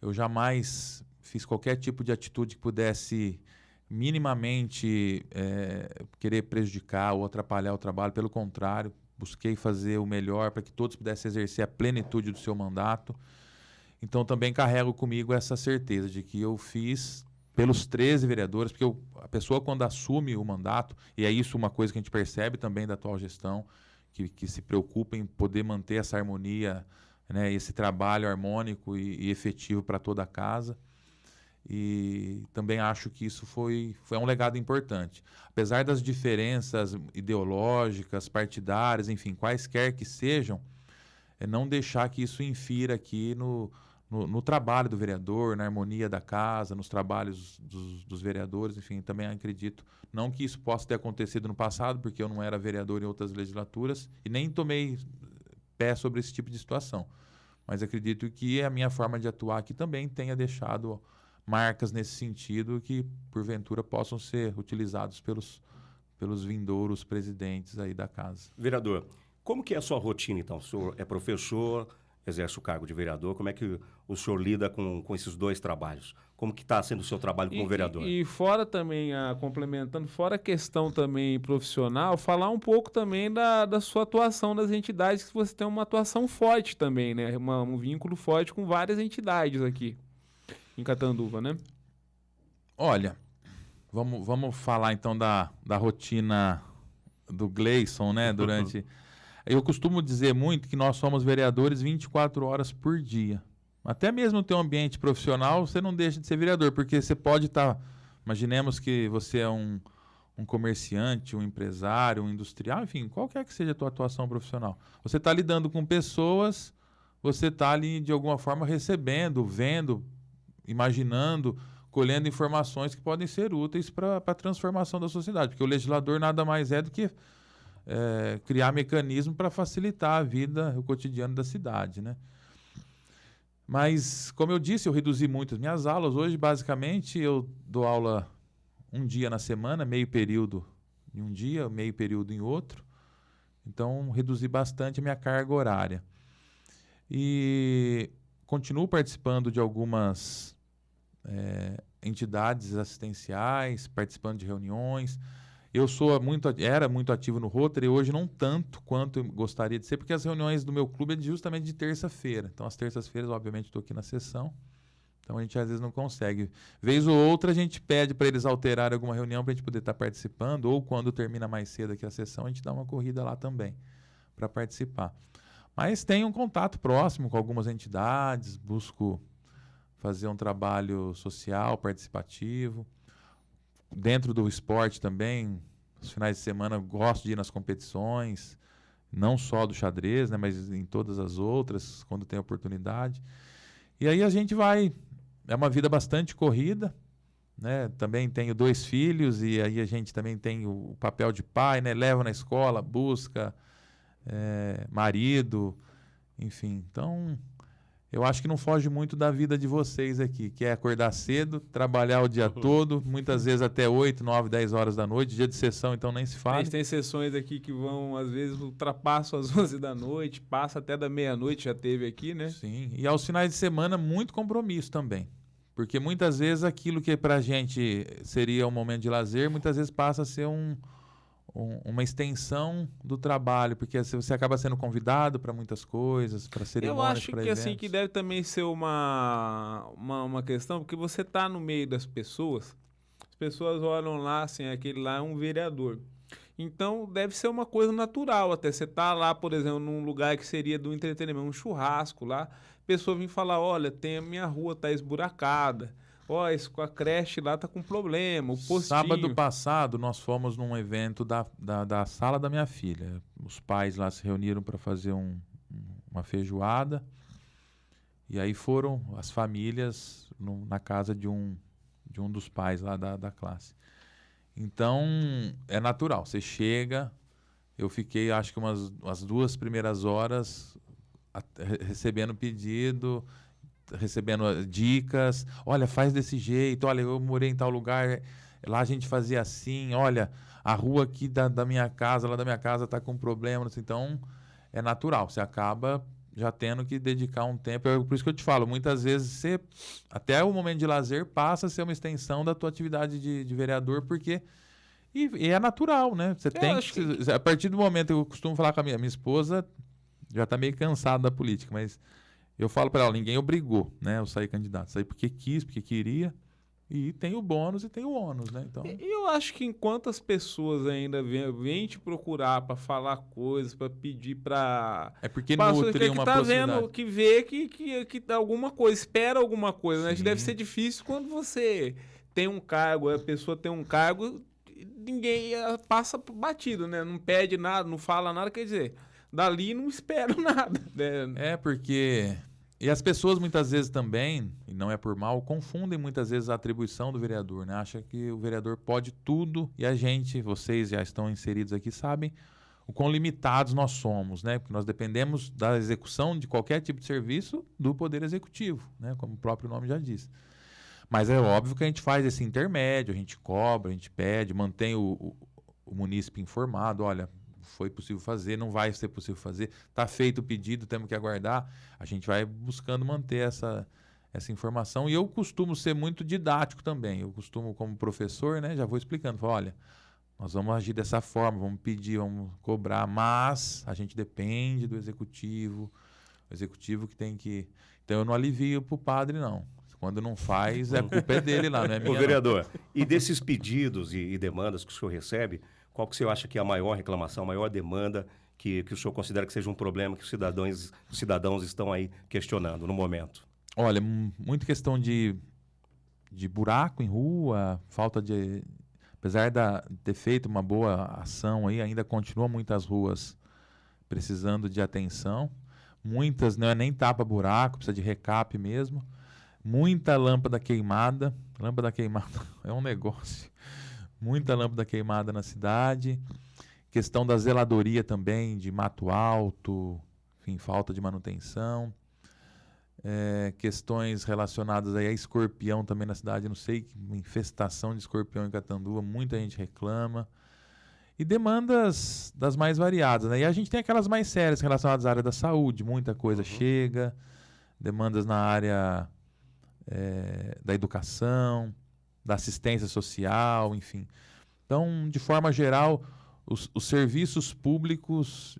Eu jamais fiz qualquer tipo de atitude que pudesse minimamente querer prejudicar ou atrapalhar o trabalho. Pelo contrário, busquei fazer o melhor para que todos pudessem exercer a plenitude do seu mandato. Então, também carrego comigo essa certeza de que eu fiz pelos 13 vereadores, porque a pessoa, quando assume o mandato, e é isso uma coisa que a gente percebe também da atual gestão, que se preocupa em poder manter essa harmonia, né, esse trabalho harmônico e efetivo para toda a casa. E também acho que isso foi um legado importante. Apesar das diferenças ideológicas, partidárias, enfim, quaisquer que sejam, não deixar que isso infira aqui no trabalho do vereador, na harmonia da casa, nos trabalhos dos vereadores, enfim, também acredito. Não que isso possa ter acontecido no passado, porque eu não era vereador em outras legislaturas e nem tomei pé sobre esse tipo de situação. Mas acredito que a minha forma de atuar aqui também tenha deixado marcas nesse sentido que, porventura, possam ser utilizados pelos vindouros presidentes aí da casa. Vereador, como que é a sua rotina, então? O senhor é professor, exerce o cargo de vereador, como é que o senhor lida com esses 2 trabalhos? Como que está sendo o seu trabalho como vereador? E fora também, complementando, fora a questão também profissional, falar um pouco também da sua atuação nas entidades, que você tem uma atuação forte também, né? Um vínculo forte com várias entidades aqui em Catanduva, né? Olha, vamos falar então da rotina do Gleison, né? Durante... Eu costumo dizer muito que nós somos vereadores 24 horas por dia. Até mesmo no teu ambiente profissional, você não deixa de ser vereador, porque você pode estar... Imaginemos que você é um comerciante, um empresário, um industrial, enfim, qualquer que seja a tua atuação profissional. Você está lidando com pessoas, você está ali, de alguma forma, recebendo, vendo, imaginando, colhendo informações que podem ser úteis para a transformação da sociedade. Porque o legislador nada mais é do que criar mecanismo para facilitar a vida, o cotidiano da cidade, né? Mas, como eu disse, eu reduzi muito as minhas aulas. Hoje, basicamente, eu dou aula um dia na semana, meio período em um dia, meio período em outro. Então, reduzi bastante a minha carga horária. E continuo participando de algumas entidades assistenciais, participando de reuniões. Eu era muito ativo no Rotary, hoje não tanto quanto eu gostaria de ser, porque as reuniões do meu clube é justamente de terça-feira. Então, às terças-feiras, obviamente, estou aqui na sessão. Então, a gente às vezes não consegue. Vez ou outra, a gente pede para eles alterarem alguma reunião para a gente poder estar participando, ou quando termina mais cedo aqui a sessão, a gente dá uma corrida lá também para participar. Mas tenho um contato próximo com algumas entidades, busco fazer um trabalho social, participativo. dentro do esporte também, os finais de semana eu gosto de ir nas competições, não só do xadrez, né, mas em todas as outras, quando tem oportunidade. E aí a gente vai, é uma vida bastante corrida, né? Também tenho 2 filhos e aí a gente também tem o papel de pai, né? Leva na escola, busca, marido, enfim. Então, eu acho que não foge muito da vida de vocês aqui, que é acordar cedo, trabalhar o dia todo, muitas vezes até 8, 9, 10 horas da noite, dia de sessão, então nem se A fala. gente tem sessões aqui que vão, às vezes, ultrapassam as 11 da noite, passa até da meia-noite, já teve aqui, né? Sim, e aos finais de semana, muito compromisso também. Porque muitas vezes aquilo que pra gente seria um momento de lazer, muitas vezes passa a ser uma extensão do trabalho, porque você acaba sendo convidado para muitas coisas, para Eu cerimônias, acho para que eventos. assim que deve também ser uma questão, porque você tá no meio das pessoas, as pessoas olham lá, assim, aquele lá é um vereador. Então deve ser uma coisa natural, até você tá lá, por exemplo, num lugar que seria do entretenimento, um churrasco lá, a pessoa vem falar, olha, a minha rua tá esburacada, ó, a creche lá tá com problema, o postinho. Sábado passado, nós fomos num evento da sala da minha filha. Os pais lá se reuniram para fazer uma feijoada. E aí foram as famílias na casa de um dos pais lá da classe. Então, é natural. Você chega, eu fiquei, acho que umas 2 primeiras horas recebendo pedido, recebendo dicas. Olha, faz desse jeito. Olha, eu morei em tal lugar, lá a gente fazia assim. Olha, a rua aqui da minha casa, lá da minha casa tá com problema. Então, é natural. Você acaba já tendo que dedicar um tempo. Por isso que eu te falo, muitas vezes até o momento de lazer passa a ser uma extensão da tua atividade de vereador, porque e é natural, né? Você tem que, a partir do momento, eu costumo falar com a minha esposa, já tá meio cansada da política, mas eu falo para ela, ninguém obrigou, né, eu sair candidato, saí porque quis, porque queria. E tem o bônus e tem o ônus, né? Então... Eu acho que enquanto as pessoas ainda vêm te procurar para falar coisas, para pedir para... É porque nutre uma tá proximidade. Vendo, que vê que alguma coisa, espera alguma coisa, né? Acho que deve ser difícil quando você tem um cargo, a pessoa tem um cargo, ninguém passa batido, né? Não pede nada, não fala nada, quer dizer, dali não espero nada. Né? É porque... E as pessoas muitas vezes também, e não é por mal, confundem muitas vezes a atribuição do vereador, né? Acha que o vereador pode tudo e a gente, vocês já estão inseridos aqui, sabem o quão limitados nós somos, né? Porque nós dependemos da execução de qualquer tipo de serviço do Poder Executivo, né? Como o próprio nome já diz. Mas é óbvio que a gente faz esse intermédio, a gente cobra, a gente pede, mantém o munícipe informado, olha... foi possível fazer, não vai ser possível fazer, está feito o pedido, temos que aguardar. A gente vai buscando manter essa informação. E eu costumo ser muito didático também. Eu costumo, como professor, né, já vou explicando. Falo, olha, nós vamos agir dessa forma, vamos pedir, vamos cobrar, mas a gente depende do executivo. O executivo que tem que... Então eu não alivio para o padre, não. Quando não faz, a culpa é dele lá, não é minha. Ô, vereador, e desses pedidos e demandas que o senhor recebe, qual que o senhor acha que é a maior reclamação, a maior demanda que o senhor considera que seja um problema que os cidadãos estão aí questionando no momento? Olha, muito questão de buraco em rua, falta de... Apesar de ter feito uma boa ação aí, ainda continua muitas ruas precisando de atenção. Muitas não é nem tapa-buraco, precisa de recap mesmo. Muita lâmpada queimada. Lâmpada queimada é um negócio. Muita lâmpada queimada na cidade. Questão da zeladoria também, de mato alto, enfim, falta de manutenção. Questões relacionadas aí a escorpião também na cidade, não sei, uma infestação de escorpião em Catanduva, muita gente reclama. E demandas das mais variadas, né? E a gente tem aquelas mais sérias relacionadas à área da saúde, muita coisa chega. Demandas na área da educação, da assistência social, enfim. Então, de forma geral, os serviços públicos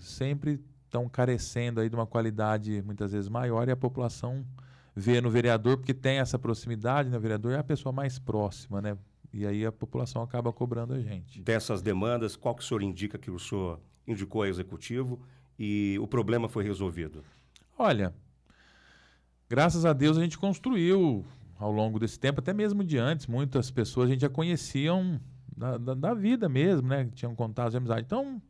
sempre estão carecendo aí de uma qualidade muitas vezes maior e a população vê no vereador, porque tem essa proximidade, né? O vereador é a pessoa mais próxima, né? E aí a população acaba cobrando a gente. Dessas demandas, qual que o senhor indica que o senhor indicou ao executivo e o problema foi resolvido? Olha, graças a Deus a gente construiu ao longo desse tempo, até mesmo de antes, muitas pessoas a gente já conheciam da vida mesmo, né? Tinham contatos de amizade. Então,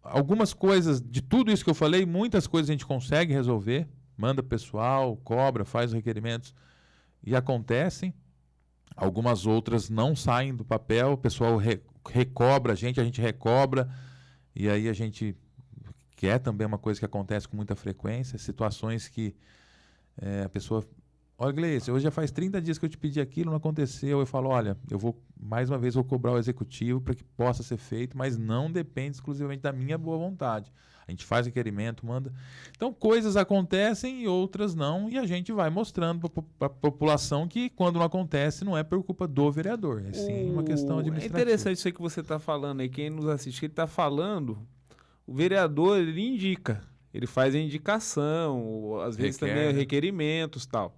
algumas coisas, de tudo isso que eu falei, muitas coisas a gente consegue resolver, manda pessoal, cobra, faz os requerimentos e acontecem. Algumas outras não saem do papel, o pessoal recobra a gente recobra, e aí a gente quer também uma coisa que acontece com muita frequência, situações que a pessoa... Olha, Gleice, hoje já faz 30 dias que eu te pedi aquilo, não aconteceu. Eu falo, olha, eu vou, mais uma vez, vou cobrar o executivo para que possa ser feito, mas não depende exclusivamente da minha boa vontade. A gente faz requerimento, manda. Então, coisas acontecem e outras não, e a gente vai mostrando para a população que, quando não acontece, não é por culpa do vereador, é sim uma questão administrativa. É interessante isso aí que você está falando aí, quem nos assiste, que ele está falando, o vereador, ele indica, ele faz a indicação, às vezes também requerimentos e tal.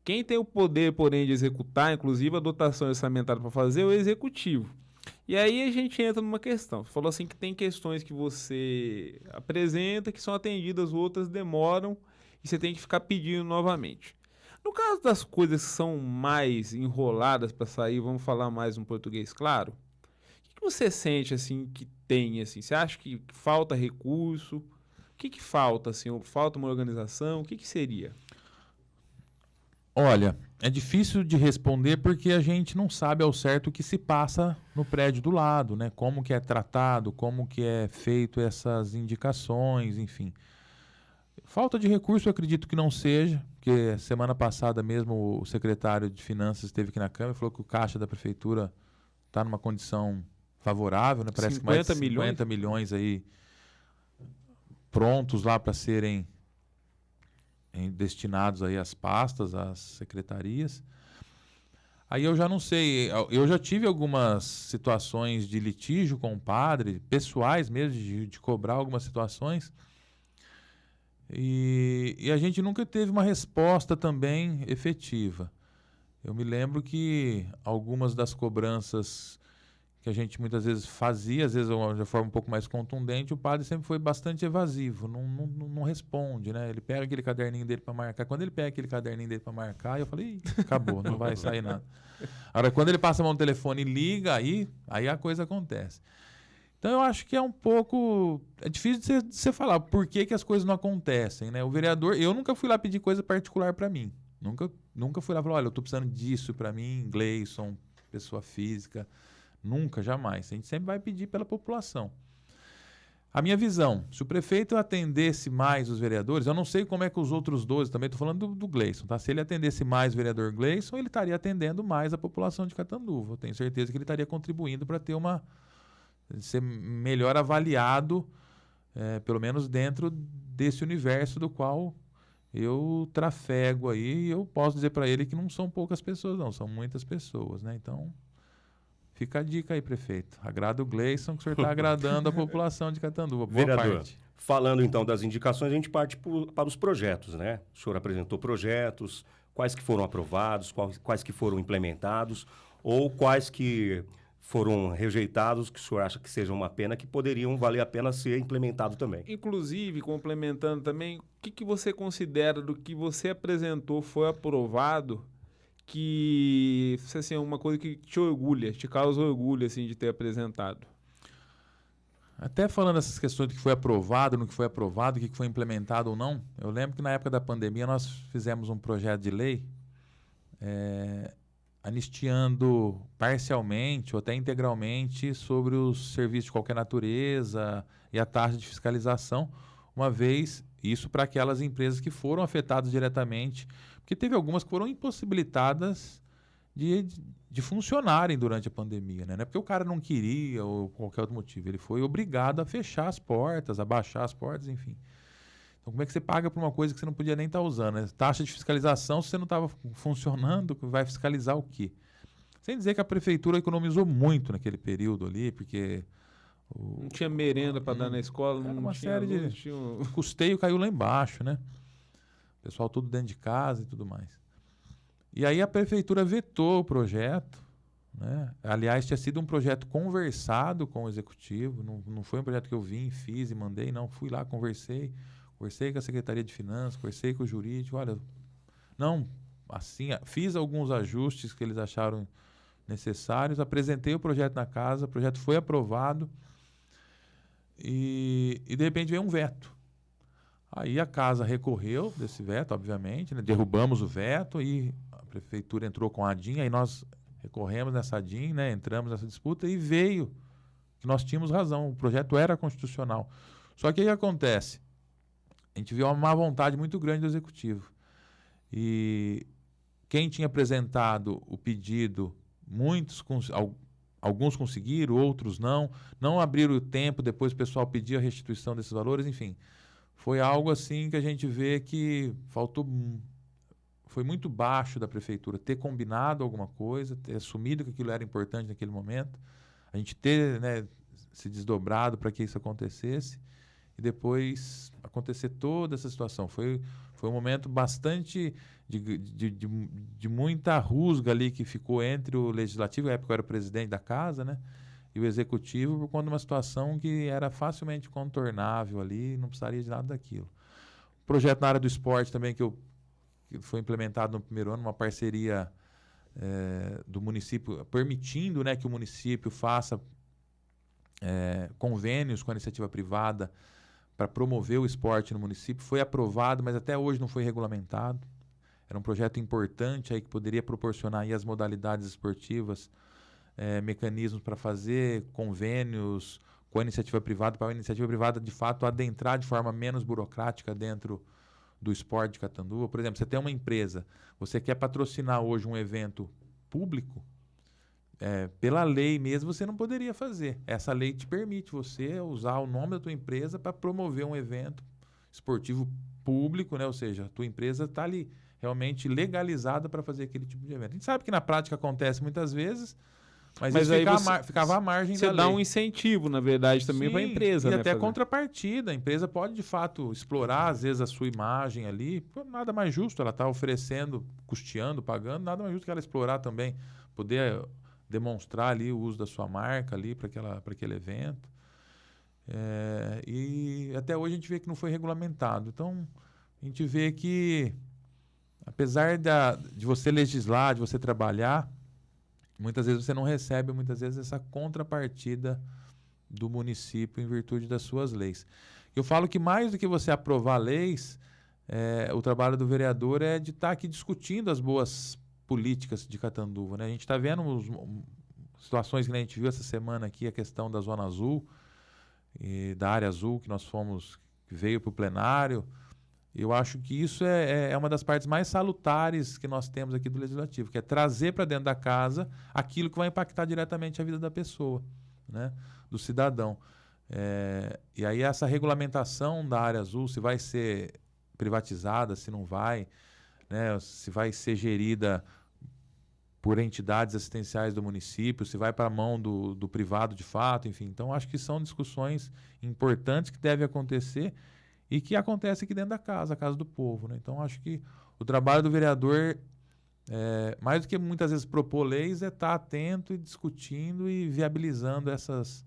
Quem tem o poder, porém, de executar, inclusive a dotação orçamentária para fazer, é o executivo. E aí a gente entra numa questão. Você falou assim que tem questões que você apresenta que são atendidas, outras demoram e você tem que ficar pedindo novamente. No caso das coisas que são mais enroladas para sair, vamos falar mais um português claro, o que você sente assim que tem? Assim? Você acha que falta recurso? O que falta? Assim? Falta uma organização? O que seria? Olha, é difícil de responder porque a gente não sabe ao certo o que se passa no prédio do lado, né? Como que é tratado, como que é feito essas indicações, enfim. Falta de recurso eu acredito que não seja, porque semana passada mesmo o secretário de Finanças esteve aqui na Câmara e falou que o caixa da Prefeitura está numa condição favorável, né? Parece que mais de 50 milhões aí prontos lá para serem destinados aí às pastas, às secretarias. Aí eu já não sei, eu já tive algumas situações de litígio com o padre, pessoais mesmo, de cobrar algumas situações, e a gente nunca teve uma resposta também efetiva. Eu me lembro que algumas das cobranças que a gente muitas vezes fazia, às vezes de forma um pouco mais contundente, o padre sempre foi bastante evasivo, não responde, né? Ele pega aquele caderninho dele para marcar. Quando ele pega aquele caderninho dele para marcar, eu falei, acabou, não vai sair nada. Agora, quando ele passa a mão no telefone e liga, aí a coisa acontece. Então, eu acho que é um pouco... É difícil de você falar por que as coisas não acontecem, né? O vereador... Eu nunca fui lá pedir coisa particular para mim. Nunca fui lá e falei, olha, eu estou precisando disso para mim, Gleison, pessoa física... Nunca, jamais. A gente sempre vai pedir pela população. A minha visão, se o prefeito atendesse mais os vereadores, eu não sei como é que os outros 12, também estou falando do Gleison, tá? Se ele atendesse mais o vereador Gleison, ele estaria atendendo mais a população de Catanduva. Eu tenho certeza que ele estaria contribuindo para ter ser melhor avaliado, pelo menos dentro desse universo do qual eu trafego aí, e eu posso dizer para ele que não são poucas pessoas, não, são muitas pessoas, né? Então... Fica a dica aí, prefeito. Agrada o Gleison, que o senhor está agradando a população de Catanduva. Boa Vereador, parte. Falando então das indicações, a gente parte para os projetos, né? O senhor apresentou projetos, quais que foram aprovados, quais que foram implementados, ou quais que foram rejeitados, que o senhor acha que sejam uma pena, que poderiam valer a pena ser implementado também. Inclusive, complementando também, o que você considera do que você apresentou foi aprovado, que assim, é uma coisa que te orgulha, te causa orgulho assim, de ter apresentado? Até falando essas questões do que foi aprovado, no que foi aprovado, o que foi implementado ou não, eu lembro que na época da pandemia nós fizemos um projeto de lei anistiando parcialmente ou até integralmente sobre os serviços de qualquer natureza e a taxa de fiscalização, uma vez isso para aquelas empresas que foram afetadas diretamente, porque teve algumas que foram impossibilitadas de funcionarem durante a pandemia, né? Não é porque o cara não queria ou qualquer outro motivo, ele foi obrigado a fechar as portas, a baixar as portas, enfim. Então, como é que você paga por uma coisa que você não podia nem estar usando, né? Taxa de fiscalização, se você não estava funcionando, vai fiscalizar o quê? Sem dizer que a prefeitura economizou muito naquele período ali, porque... Não tinha merenda para dar na escola, não uma tinha... série de... O custeio caiu lá embaixo, né? O pessoal tudo dentro de casa e tudo mais. E aí a prefeitura vetou o projeto, né? Aliás, tinha sido um projeto conversado com o executivo, não foi um projeto que eu vim, fiz e mandei, não. Fui lá, conversei com a Secretaria de Finanças, conversei com o jurídico, olha, não, assim, fiz alguns ajustes que eles acharam necessários, apresentei o projeto na casa, o projeto foi aprovado e de repente veio um veto. Aí a casa recorreu desse veto, obviamente, né? Derrubamos o veto e a prefeitura entrou com a ADIM, aí nós recorremos nessa ADIM, né? Entramos nessa disputa e veio que nós tínhamos razão, o projeto era constitucional. Só que o que acontece? A gente viu uma má vontade muito grande do executivo. E quem tinha apresentado o pedido, alguns conseguiram, outros não abriram o tempo, depois o pessoal pedia a restituição desses valores, enfim. Foi algo assim que a gente vê que foi muito baixo da prefeitura ter combinado alguma coisa, ter assumido que aquilo era importante naquele momento, a gente ter, né, se desdobrado para que isso acontecesse e depois acontecer toda essa situação. Foi um momento bastante de muita rusga ali que ficou entre o legislativo, na época eu era o presidente da casa, né, e o executivo, por conta de uma situação que era facilmente contornável ali, não precisaria de nada daquilo. O projeto na área do esporte também que foi implementado no primeiro ano, uma parceria do município, permitindo, né, que o município faça convênios com a iniciativa privada para promover o esporte no município, foi aprovado, mas até hoje não foi regulamentado. Era um projeto importante aí que poderia proporcionar aí as modalidades esportivas, mecanismos para fazer convênios com a iniciativa privada, para a iniciativa privada, de fato, adentrar de forma menos burocrática dentro do esporte de Catanduva. Por exemplo, você tem uma empresa, você quer patrocinar hoje um evento público, pela lei mesmo você não poderia fazer. Essa lei te permite você usar o nome da tua empresa para promover um evento esportivo público, né? Ou seja, a tua empresa está ali realmente legalizada para fazer aquele tipo de evento. A gente sabe que na prática acontece muitas vezes, mas isso aí ficava à margem da lei. Você dá um incentivo, na verdade, também para a empresa. E né, até contrapartida. A empresa pode, de fato, explorar, às vezes, a sua imagem ali. Nada mais justo. Ela está oferecendo, custeando, pagando. Nada mais justo que ela explorar também. Poder demonstrar ali o uso da sua marca ali para aquele evento. E até hoje a gente vê que não foi regulamentado. Então, a gente vê que, apesar de você legislar, de você trabalhar, muitas vezes você não recebe, muitas vezes, essa contrapartida do município em virtude das suas leis. Eu falo que mais do que você aprovar leis, o trabalho do vereador é de estar aqui discutindo as boas políticas de Catanduva, né? A gente está vendo situações que a gente viu essa semana aqui, a questão da Zona Azul e da área azul que veio para o plenário. Eu acho que isso é uma das partes mais salutares que nós temos aqui do Legislativo, que é trazer para dentro da casa aquilo que vai impactar diretamente a vida da pessoa, né? Do cidadão. E aí essa regulamentação da área azul, se vai ser privatizada, se não vai, né? Se vai ser gerida por entidades assistenciais do município, se vai para a mão do privado de fato, enfim. Então, acho que são discussões importantes que devem acontecer e que acontece aqui dentro da casa, a casa do povo, né? Então, acho que o trabalho do vereador, mais do que muitas vezes propor leis, é estar atento e discutindo e viabilizando essas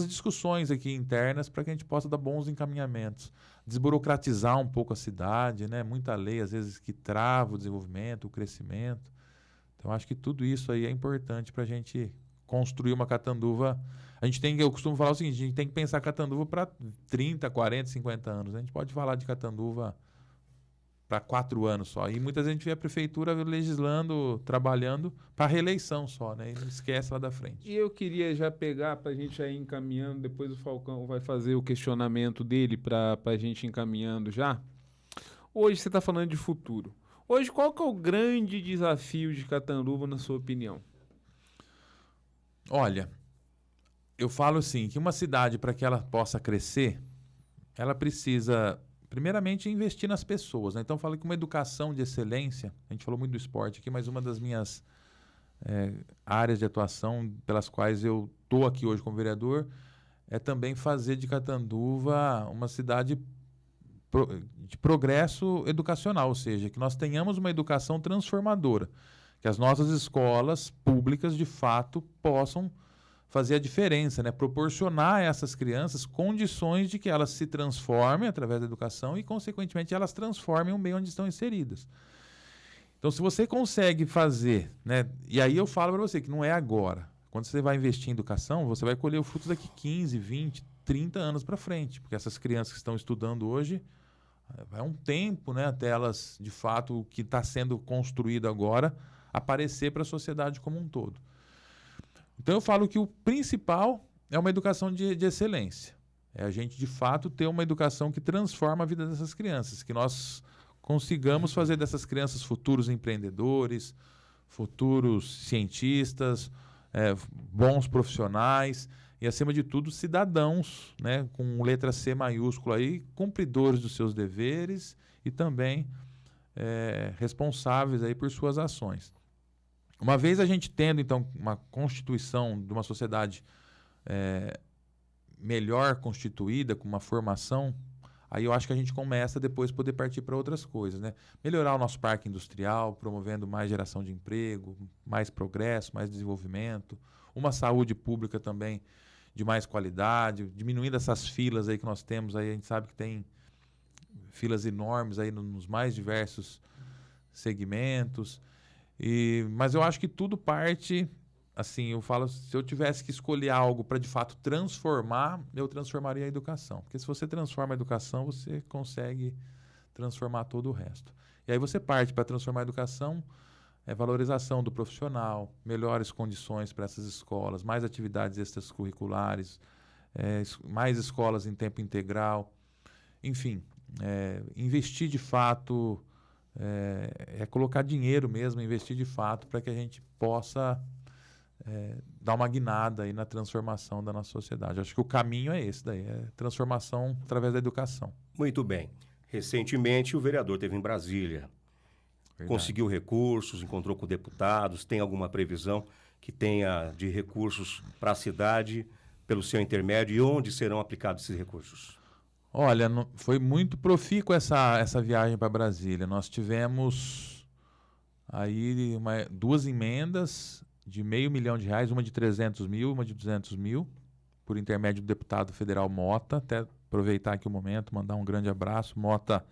discussões aqui internas para que a gente possa dar bons encaminhamentos, desburocratizar um pouco a cidade, né? Muita lei, às vezes, que trava o desenvolvimento, o crescimento. Então, acho que tudo isso aí é importante para a gente construir uma Catanduva. Eu costumo falar o seguinte, a gente tem que pensar Catanduva para 30, 40, 50 anos. A gente pode falar de Catanduva para 4 anos só. E muitas vezes a gente vê a prefeitura legislando, trabalhando para reeleição só, né? E esquece lá da frente. E eu queria já pegar para a gente já ir encaminhando, depois o Falcão vai fazer o questionamento dele para a gente ir encaminhando já. Hoje você está falando de futuro. Hoje, qual que é o grande desafio de Catanduva, na sua opinião? Olha, eu falo assim, que uma cidade, para que ela possa crescer, ela precisa, primeiramente, investir nas pessoas, né? Então, eu falo que uma educação de excelência, a gente falou muito do esporte aqui, mas uma das minhas áreas de atuação pelas quais eu estou aqui hoje como vereador é também fazer de Catanduva uma cidade de progresso educacional, ou seja, que nós tenhamos uma educação transformadora, que as nossas escolas públicas, de fato, possam fazer a diferença, né? Proporcionar a essas crianças condições de que elas se transformem através da educação e, consequentemente, elas transformem o meio onde estão inseridas. Então, se você consegue fazer, né? E aí eu falo para você que não é agora. Quando você vai investir em educação, você vai colher o fruto daqui 15, 20, 30 anos para frente, porque essas crianças que estão estudando hoje, vai um tempo, né, até elas, de fato, o que está sendo construído agora, aparecer para a sociedade como um todo. Então, eu falo que o principal é uma educação de excelência. É a gente, de fato, ter uma educação que transforma a vida dessas crianças, que nós consigamos fazer dessas crianças futuros empreendedores, futuros cientistas, bons profissionais e, acima de tudo, cidadãos, né, com letra C maiúscula aí, cumpridores dos seus deveres e também responsáveis aí por suas ações. Uma vez a gente tendo, então, uma constituição de uma sociedade melhor constituída, com uma formação, aí eu acho que a gente começa depois a poder partir para outras coisas, né? Melhorar o nosso parque industrial, promovendo mais geração de emprego, mais progresso, mais desenvolvimento, uma saúde pública também de mais qualidade, diminuindo essas filas aí que nós temos, aí a gente sabe que tem filas enormes aí nos mais diversos segmentos. Mas eu acho que tudo parte, assim, eu falo, se eu tivesse que escolher algo para de fato transformar, eu transformaria a educação. Porque se você transforma a educação, você consegue transformar todo o resto. E aí você parte para transformar a educação, valorização do profissional, melhores condições para essas escolas, mais atividades extracurriculares, mais escolas em tempo integral, enfim, investir de fato. Colocar dinheiro mesmo, investir de fato para que a gente possa dar uma guinada aí na transformação da nossa sociedade. Acho que o caminho é esse daí, é transformação através da educação. Muito bem. Recentemente o vereador esteve em Brasília, conseguiu recursos, encontrou com deputados, tem alguma previsão que tenha de recursos para a cidade pelo seu intermédio e onde serão aplicados esses recursos? Olha, foi muito profícua essa viagem para Brasília. Nós tivemos aí duas emendas de R$500 mil, uma de 300 mil, uma de 200 mil, por intermédio do deputado federal Mota. Até aproveitar aqui o momento, mandar um grande abraço. Mota,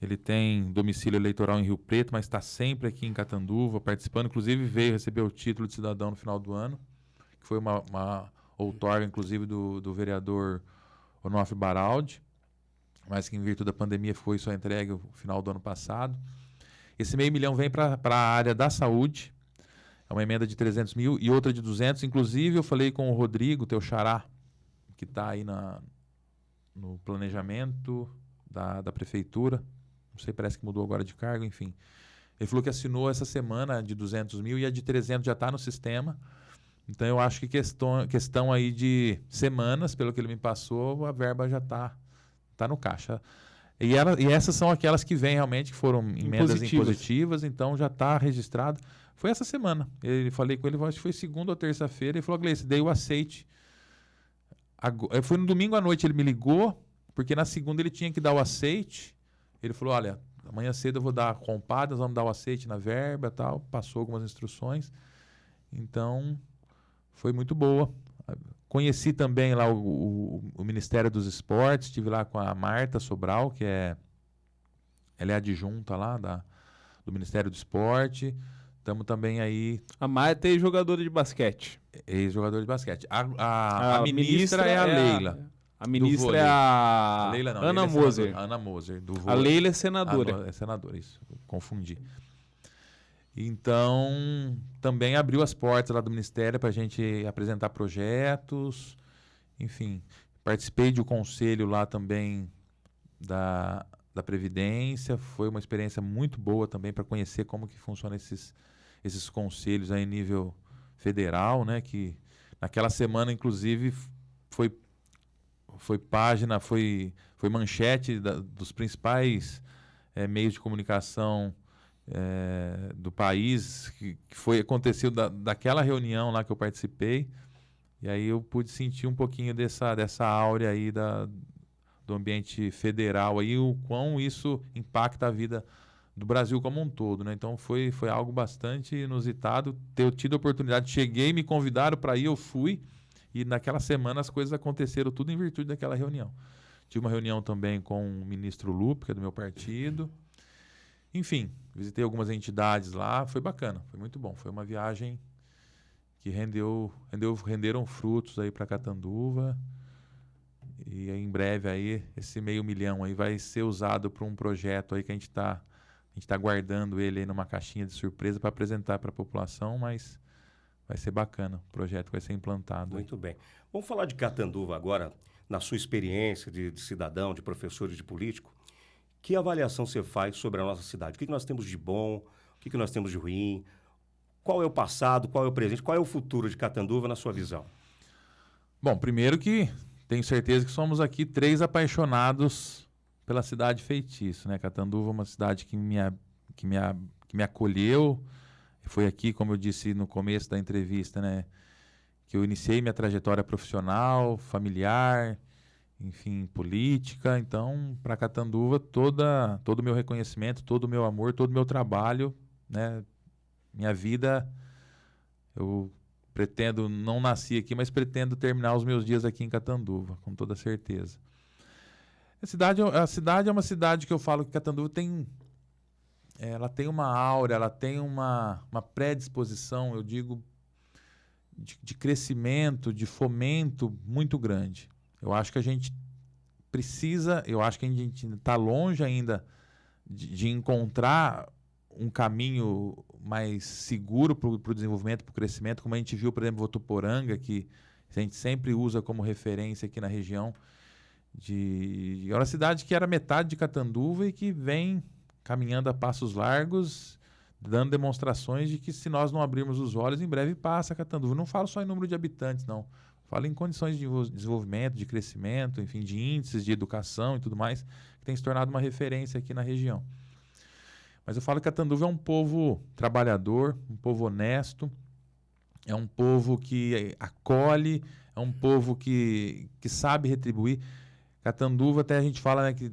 ele tem domicílio eleitoral em Rio Preto, mas está sempre aqui em Catanduva, participando. Inclusive veio receber o título de cidadão no final do ano, que foi uma outorga, inclusive, do vereador Onofre Baraldi, mas que em virtude da pandemia foi só entregue no final do ano passado. Esse R$500 mil vem para a área da saúde, é uma emenda de 300 mil e outra de 200. Inclusive, eu falei com o Rodrigo, teu xará, que está aí no planejamento da prefeitura, não sei, parece que mudou agora de cargo, enfim. Ele falou que assinou essa semana de 200 mil e a de 300 já está no sistema. Então, eu acho que questão aí de semanas, pelo que ele me passou, a verba já está no caixa. E essas são aquelas que vêm realmente, que foram emendas impositivas, então já está registrado. Foi essa semana. Falei com ele, acho que foi segunda ou terça-feira, ele falou, Gleice, dei o aceite. Foi no domingo à noite, ele me ligou, porque na segunda ele tinha que dar o aceite. Ele falou, olha, amanhã cedo eu vou dar compadas, vamos dar o aceite na verba e tal. Passou algumas instruções. Então, foi muito boa. Conheci também lá o Ministério dos Esportes, estive lá com a Marta Sobral, ela é adjunta lá do Ministério do Esporte. Estamos também aí... A Marta é jogadora de basquete. Ex-jogadora de basquete. A ministra é a Leila. A ministra é a Leila não, Ana Leila Moser. Ana Moser, do vôlei. A Leila é senadora. É senadora, isso. Confundi. Então, também abriu as portas lá do Ministério para a gente apresentar projetos. Enfim, participei de um conselho lá também da Previdência. Foi uma experiência muito boa também para conhecer como que funcionam esses conselhos aí em nível federal, né? Que naquela semana, inclusive, foi página, foi manchete dos principais meios de comunicação do país, que aconteceu daquela reunião lá que eu participei, e aí eu pude sentir um pouquinho dessa áurea aí do ambiente federal, aí, o quão isso impacta a vida do Brasil como um todo, né? Então foi algo bastante inusitado ter tido a oportunidade. Cheguei, me convidaram para ir, eu fui. E naquela semana as coisas aconteceram tudo em virtude daquela reunião. Tive uma reunião também com o ministro Lupe, que é do meu partido. Enfim, visitei algumas entidades lá, foi bacana, foi muito bom. Foi uma viagem que renderam frutos aí para Catanduva. E em breve aí, esse $500 mil aí vai ser usado para um projeto aí que a gente tá guardando ele aí numa caixinha de surpresa para apresentar para a população, mas vai ser bacana, o projeto vai ser implantado. Muito bem. Vamos falar de Catanduva agora, na sua experiência de cidadão, de professor e de político. Que avaliação você faz sobre a nossa cidade? O que nós temos de bom? O que nós temos de ruim? Qual é o passado? Qual é o presente? Qual é o futuro de Catanduva na sua visão? Bom, primeiro que tenho certeza que somos aqui 3 apaixonados pela cidade feitiço, né? Catanduva é uma cidade que me acolheu. Foi aqui, como eu disse no começo da entrevista, né, que eu iniciei minha trajetória profissional, familiar, enfim, política. Então, para Catanduva, todo o meu reconhecimento, todo o meu amor, todo o meu trabalho, né, minha vida, eu pretendo, não nasci aqui, mas pretendo terminar os meus dias aqui em Catanduva, com toda certeza. A cidade é uma cidade que eu falo que Catanduva ela tem uma aura, ela tem uma predisposição, eu digo, de crescimento, de fomento muito grande. Eu acho que a gente está longe ainda de encontrar um caminho mais seguro para o desenvolvimento, para o crescimento, como a gente viu, por exemplo, Votuporanga, que a gente sempre usa como referência aqui na região. É uma cidade que era metade de Catanduva e que vem caminhando a passos largos, dando demonstrações de que se nós não abrirmos os olhos, em breve passa Catanduva. Não falo só em número de habitantes, não. Falo em condições de desenvolvimento, de crescimento, enfim, de índices de educação e tudo mais, que tem se tornado uma referência aqui na região. Mas eu falo que Catanduva é um povo trabalhador, um povo honesto, é um povo que acolhe, é um povo que sabe retribuir. Catanduva, até a gente fala, né, que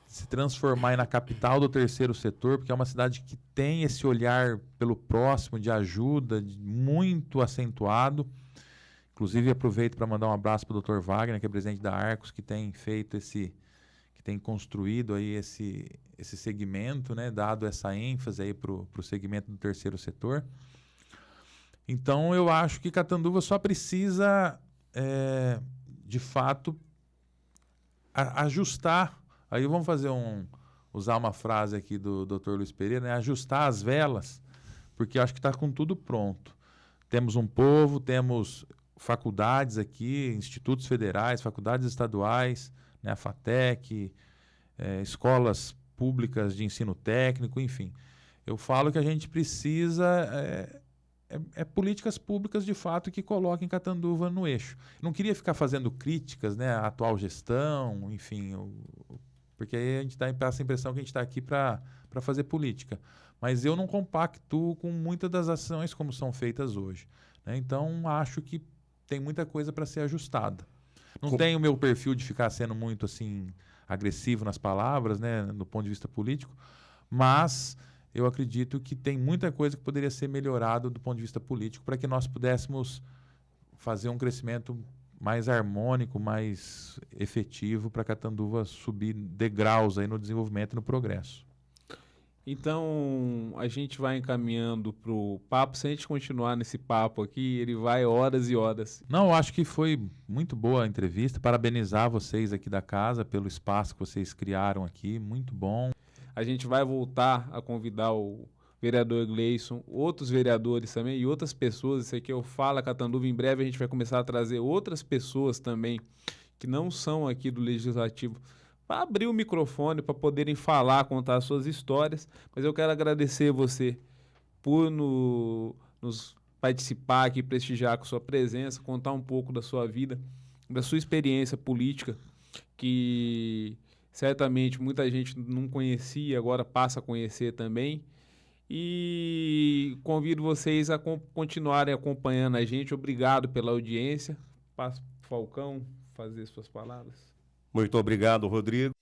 se transformar na capital do terceiro setor, porque é uma cidade que tem esse olhar pelo próximo, de ajuda, muito acentuado. Inclusive, aproveito para mandar um abraço para o Dr. Wagner, que é presidente da Arcos, que tem feito que tem construído aí esse segmento, né, dado essa ênfase aí para o segmento do terceiro setor. Então, eu acho que Catanduva só precisa, de fato, ajustar. Aí vamos usar uma frase aqui do Dr. Luiz Pereira, né? Ajustar as velas, porque eu acho que está com tudo pronto. Temos um povo, temos faculdades aqui, institutos federais, faculdades estaduais, né? A FATEC, escolas públicas de ensino técnico, enfim. Eu falo que a gente precisa políticas públicas, de fato, que coloquem Catanduva no eixo. Não queria ficar fazendo críticas, né, à atual gestão, enfim, porque aí a gente passa a impressão que a gente está aqui para fazer política. Mas eu não compactuo com muitas das ações como são feitas hoje, né? Então, acho que tem muita coisa para ser ajustada. Não tenho o meu perfil de ficar sendo muito assim agressivo nas palavras, né, do ponto de vista político, mas eu acredito que tem muita coisa que poderia ser melhorada do ponto de vista político para que nós pudéssemos fazer um crescimento mais harmônico, mais efetivo para Catanduva subir degraus aí no desenvolvimento e no progresso. Então, a gente vai encaminhando para o papo. Se a gente continuar nesse papo aqui, ele vai horas e horas. Não, eu acho que foi muito boa a entrevista. Parabenizar vocês aqui da casa pelo espaço que vocês criaram aqui. Muito bom. A gente vai voltar a convidar o vereador Gleison, outros vereadores também e outras pessoas. Isso aqui eu falo Catanduva. Em breve a gente vai começar a trazer outras pessoas também que não são aqui do Legislativo para abrir o microfone, para poderem falar, contar suas histórias. Mas eu quero agradecer você por nos participar aqui, prestigiar com sua presença, contar um pouco da sua vida, da sua experiência política, que certamente muita gente não conhecia, agora passa a conhecer também. E convido vocês a continuarem acompanhando a gente. Obrigado pela audiência. Passo para o Falcão fazer suas palavras. Muito obrigado, Rodrigo.